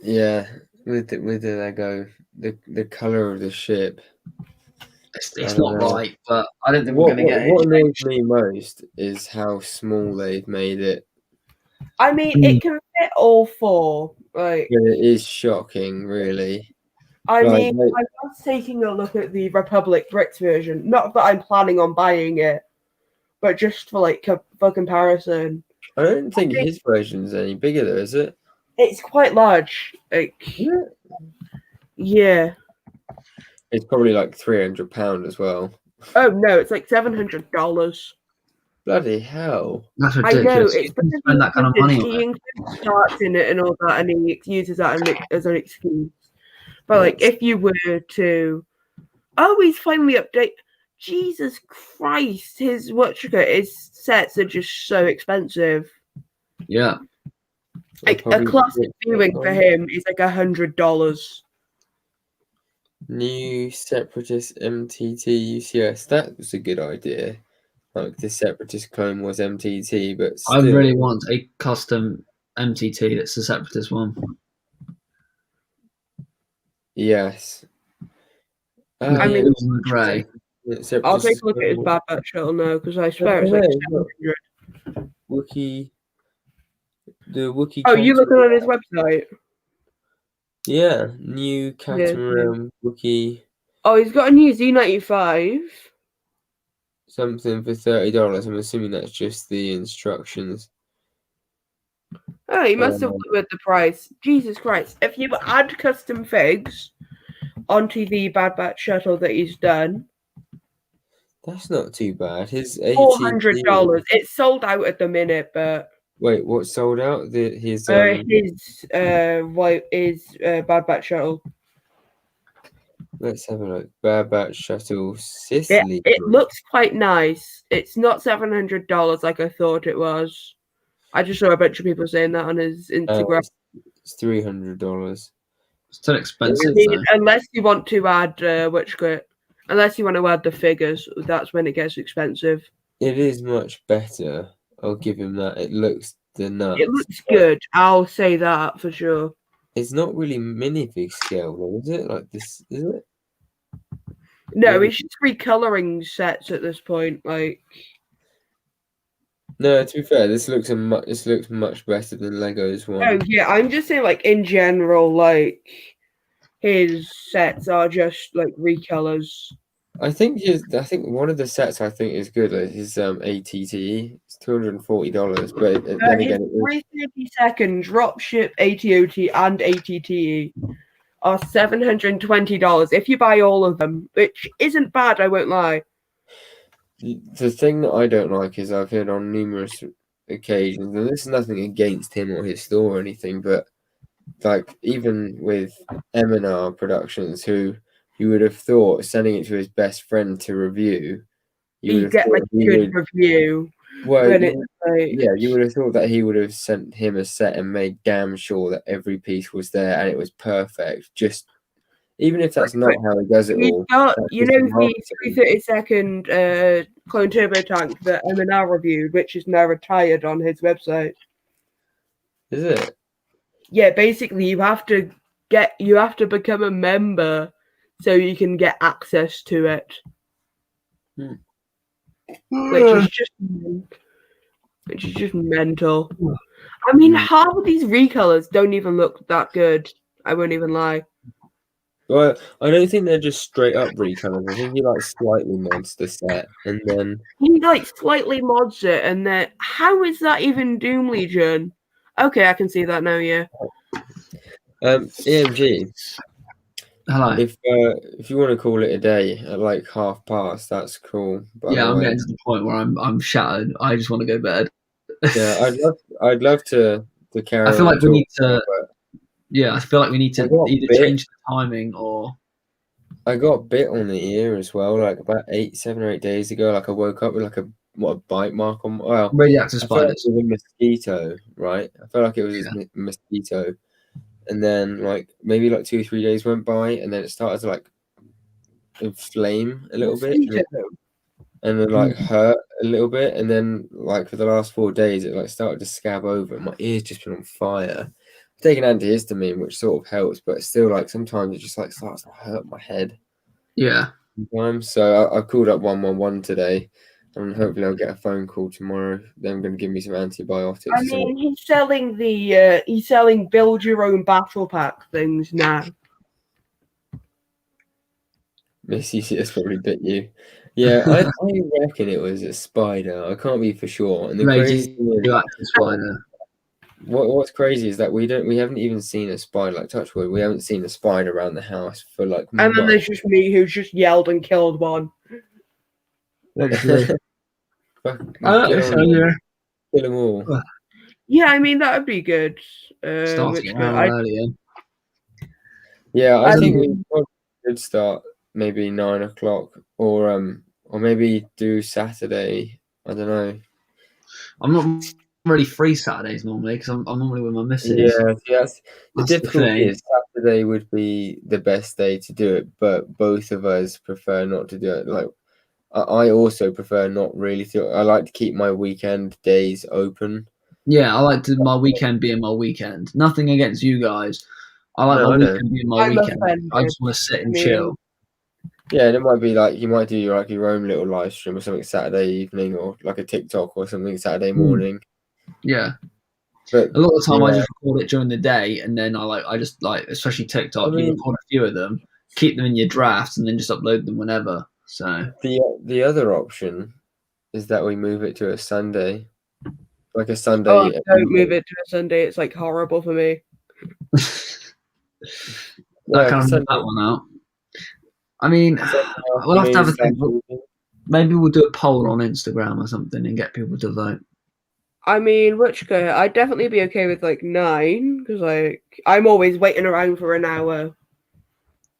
yeah, with the Lego, the colour of the ship. it's not right, but I don't think we're going to get it. What annoys me most is how small they've made it. I mean, it can fit all 4. Like, yeah, it is shocking, really. I mean, I was taking a look at the Republic Bricks version. Not that I'm planning on buying it, but just for like for comparison. I don't think his version's any bigger though, is it? It's quite large. Like, yeah. It's probably like £300 as well. Oh no, it's like $700. Bloody hell! That's ridiculous. I know it's because spend that kind of money on it. Starts in it and all that, and he uses that as an excuse. But like, if you were to, he's finally update. Jesus Christ, his sets are just so expensive. Yeah, like a classic viewing for him is like $100. New Separatist MTT UCS. That was a good idea. Like the Separatist clone was MTT, but still. I really want a custom MTT that's the Separatist one. Yes. I mean, grey. I'll take a look at his Bad Batch shuttle now because I swear it's like 700. Wookie. The Wookie. Oh, you looking on his website? Yeah, new Catamaran Wookie. Oh, he's got a new Z95. Something for $30. I'm assuming that's just the instructions. Oh, he must have lowered the price. Jesus Christ. If you add custom figs onto the Bad Batch shuttle that he's done. That's not too bad. His $400. It's sold out at the minute, but wait, what's sold out? His Bad Batch shuttle. Let's have a look. Bad Batch shuttle Sicily. It looks quite nice. It's not $700 like I thought it was. I just saw a bunch of people saying that on his Instagram. It's $300. Still expensive. Unless you want to add unless you want to add the figures, that's when it gets expensive. It is much better. I'll give him that. It looks the nuts. It looks good. I'll say that for sure. It's not really minifig scale, though, is it? Like this, is it? No, it's just recoloring sets at this point. Like, no, to be fair, this looks much better than Lego's one. Oh yeah, I'm just saying, like in general, like his sets are just like recolors. I think one of the sets is good. His ATTE. It's $240, but then again, 332nd dropship ATOT and ATTE are $720 if you buy all of them, which isn't bad. I won't lie. The thing that I don't like is I've heard on numerous occasions, and this is nothing against him or his store or anything, but like even with M&R Productions, who you would have thought sending it to his best friend to review, you would get like a good review. Well, you would have thought that he would have sent him a set and made damn sure that every piece was there and it was perfect. Just even if that's not how he does it all. You know the 332nd clone turbo tank that M&R reviewed, which is now retired on his website. Is it? Yeah, basically you have to become a member so you can get access to it. Which is just mental. I mean, half of these recolors don't even look that good. I won't even lie. Well, I don't think they're just straight up recolors. I think he like slightly mods the set, and then he like slightly mods it, and then how is that even Doom Legion? Okay, I can see that now. Yeah. EMG. Hello. If you want to call it a day at like past, that's cool. Yeah, I'm getting to the point where I'm shattered. I just want to go to bed. Yeah, I'd love to carry on. I feel like we need to. Yeah, I feel like we need to either change the timing or. I got bit on the ear as well, like about 7 or 8 days ago. Like I woke up with like a bite mark on. Well, radioactive spiders. It was a mosquito, right? I felt like it was a mosquito, and then like maybe like 2 or 3 days went by, and then it started to like inflame a little bit, and then like hurt a little bit, and then like for the last 4 days, it like started to scab over, and my ear's just been on fire. I've taken antihistamine, which sort of helps, but still, like sometimes it just like starts to hurt my head. Yeah. sometimes. So I called up 111 today, and hopefully I'll get a phone call tomorrow. They're going to give me some antibiotics. I mean, he's selling build your own battle pack things now. Missy has probably bit you. Yeah, I reckon it was a spider. I can't be for sure. And the crazy thing is, spider. What's crazy is that we haven't even seen a spider, like touch wood, we haven't seen a spider around the house for like months. And then there's just me who's just yelled and killed one. Literally. Kill them all. Yeah, I mean that would be good. Starting an hour earlier. Yeah, I think we probably could start maybe 9 o'clock, or maybe do Saturday. I don't know. I'm not really free Saturdays normally because I'm normally with my missus. Yeah, that's the difficulty. Is Saturday would be the best day to do it, but both of us prefer not to do it. Like, I also prefer not really to. I like to keep my weekend days open. Yeah, I like my weekend being my weekend. Nothing against you guys. I like my weekend being my weekend. I just want to sit and chill. Yeah, and it might be like you might do like your own little live stream or something Saturday evening, or like a TikTok or something Saturday morning. Yeah, but a lot of the time I just record it during the day, and then I just especially TikTok. You record a few of them, keep them in your drafts, and then just upload them whenever. So the other option is that we move it to a Sunday, like a Sunday. Oh, don't move it to a Sunday. It's like horrible for me. I can't rule that one out. I mean, we'll have to have a think. Maybe we'll do a poll on Instagram or something and get people to vote. I mean, I'd definitely be okay with like 9 because like I'm always waiting around for an hour,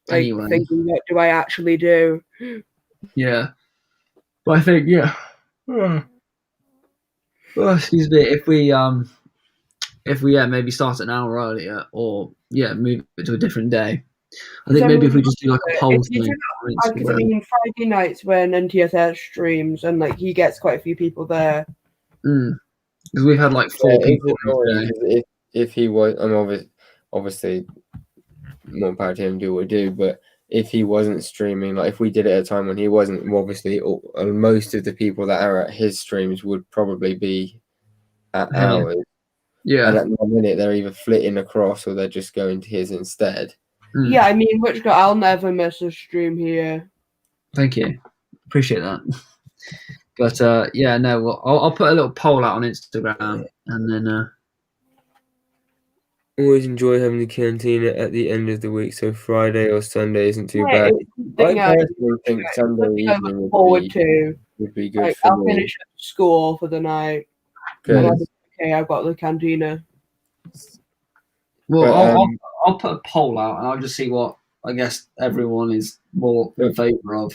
like anyway, thinking what do I actually do? Yeah, but I think well, excuse me. If we maybe start an hour earlier, or move it to a different day. I think maybe if we just do like a poll thing. Because I mean, Friday nights when NTSS streams and like he gets quite a few people there. Because we've had like 4 people. If he was, I'm obviously more power to him, do what we do. But if he wasn't streaming, like if we did it at a time when he wasn't, obviously most of the people that are at his streams would probably be at ours. Yeah. And at the minute, they're either flitting across or they're just going to his instead. Yeah, I mean, I'll never miss a stream here. Thank you. Appreciate that. But well, I'll put a little poll out on Instagram, and then always enjoy having the cantina at the end of the week, so Friday or Sunday isn't too bad. I personally think Sunday evening would be good like, for I'll finish at school for the night. Okay, I've got the cantina. Well, I'll put a poll out, and I'll just see what I guess everyone is more in favour of.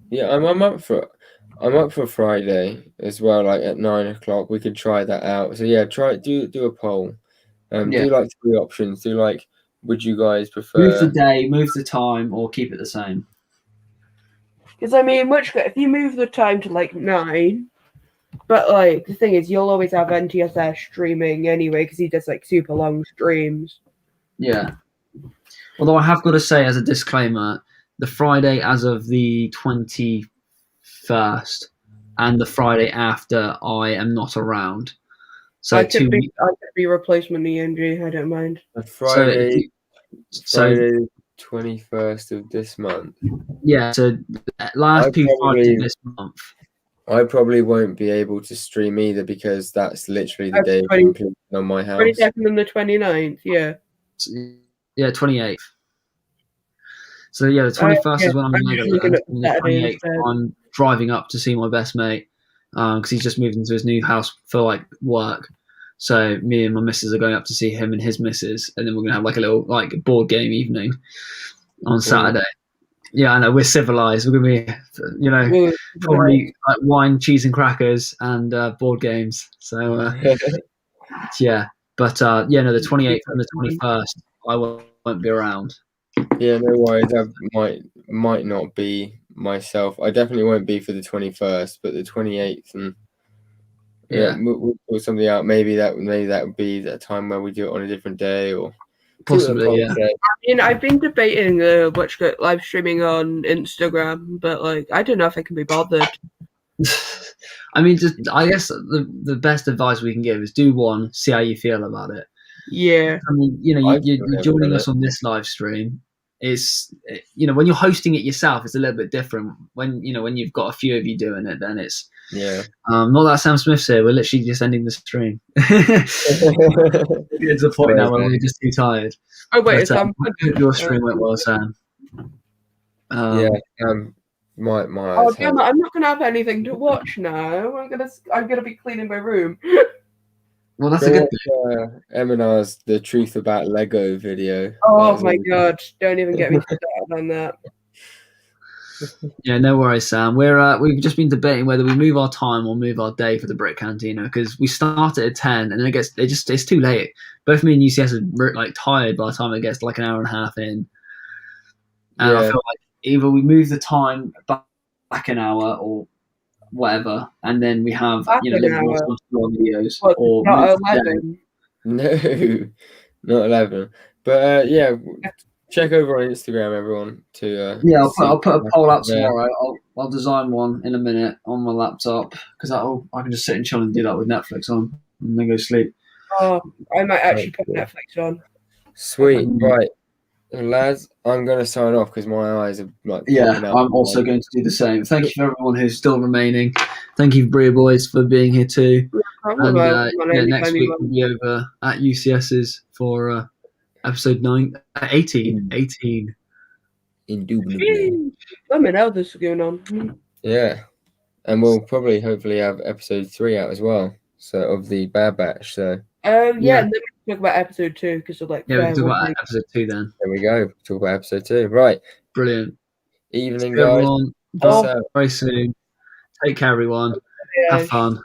Yeah, I'm up for Friday as well. Like at 9 o'clock, we could try that out. So yeah, do a poll. Do like 3 options. Do like, would you guys prefer move the day, move the time, or keep it the same? Because I mean, if you move the time to like 9. But like the thing is, you'll always have NTSS streaming anyway because he does like super long streams. Yeah. Although I have got to say, as a disclaimer, the Friday as of the 21st and the Friday after, I am not around. So I could be replacement ENG. I don't mind. Friday 21st of this month. Yeah. So last few Fridays this month. I probably won't be able to stream either because that's literally the day of completion on my house. 22nd and the 29th, yeah. Yeah, 28th. So yeah, the 21st is when I'm going to the 28th, I'm driving up to see my best mate because he's just moved into his new house for like work. So me and my missus are going up to see him and his missus, and then we're going to have like a little like board game evening on Saturday. Yeah, I know, we're civilized. We're going to be, probably like wine, cheese and crackers and board games. So, yeah. But, the 28th and the 21st, I won't be around. Yeah, no worries. I might not be myself. I definitely won't be for the 21st, but the 28th and we'll sort something out. Maybe that would be that time where we do it on a different day, or Possibly, yeah. I mean, I've been debating live streaming on Instagram, but like, I don't know if I can be bothered. I mean, I guess the best advice we can give is do one, see how you feel about it. Yeah. I mean, you're joining us on this live stream. It's, when you're hosting it yourself, it's a little bit different. When you've got a few of you doing it, then it's not that Sam Smith's here. We're literally just ending the stream. It's a point now where we're just too tired. Oh wait, your stream went well, Sam. My oh damn it! I'm not gonna have anything to watch now. I'm gonna be cleaning my room. Well, that's a good thing. Eminar's The Truth About Lego video. Oh my god! Don't even get me started on that. Yeah, no worries, Sam. We've just been debating whether we move our time or move our day for the Brick Cantina, because we started at 10 and then it's too late. Both me and UCS are like tired by the time it gets like an hour and a half in. And I feel like either we move the time back an hour or whatever, and then we have more videos. What, or not 11. No, not 11. But check over on Instagram, everyone. I'll put a poll out tomorrow. I'll design one in a minute on my laptop, because I can just sit and chill and do that with Netflix on and then go sleep. Oh, I might actually put Netflix on. Sweet, right. Lads, I'm going to sign off because my eyes are like. I'm also going to do the same. Thank you for everyone who's still remaining. Thank you, Bria Boys, for being here too. Next week we'll be over at UCS's for episode 18. Indubitably. Let me know this is going on. Yeah, and we'll probably hopefully have episode 3 out as well. So of the Bad Batch. So. And then we can talk about episode 2 because of like. Yeah, we can talk about episode 2 then. There we go. Talk about episode 2. Right. Brilliant. Evening, guys. Everyone. Very soon. Take care, everyone. Have fun.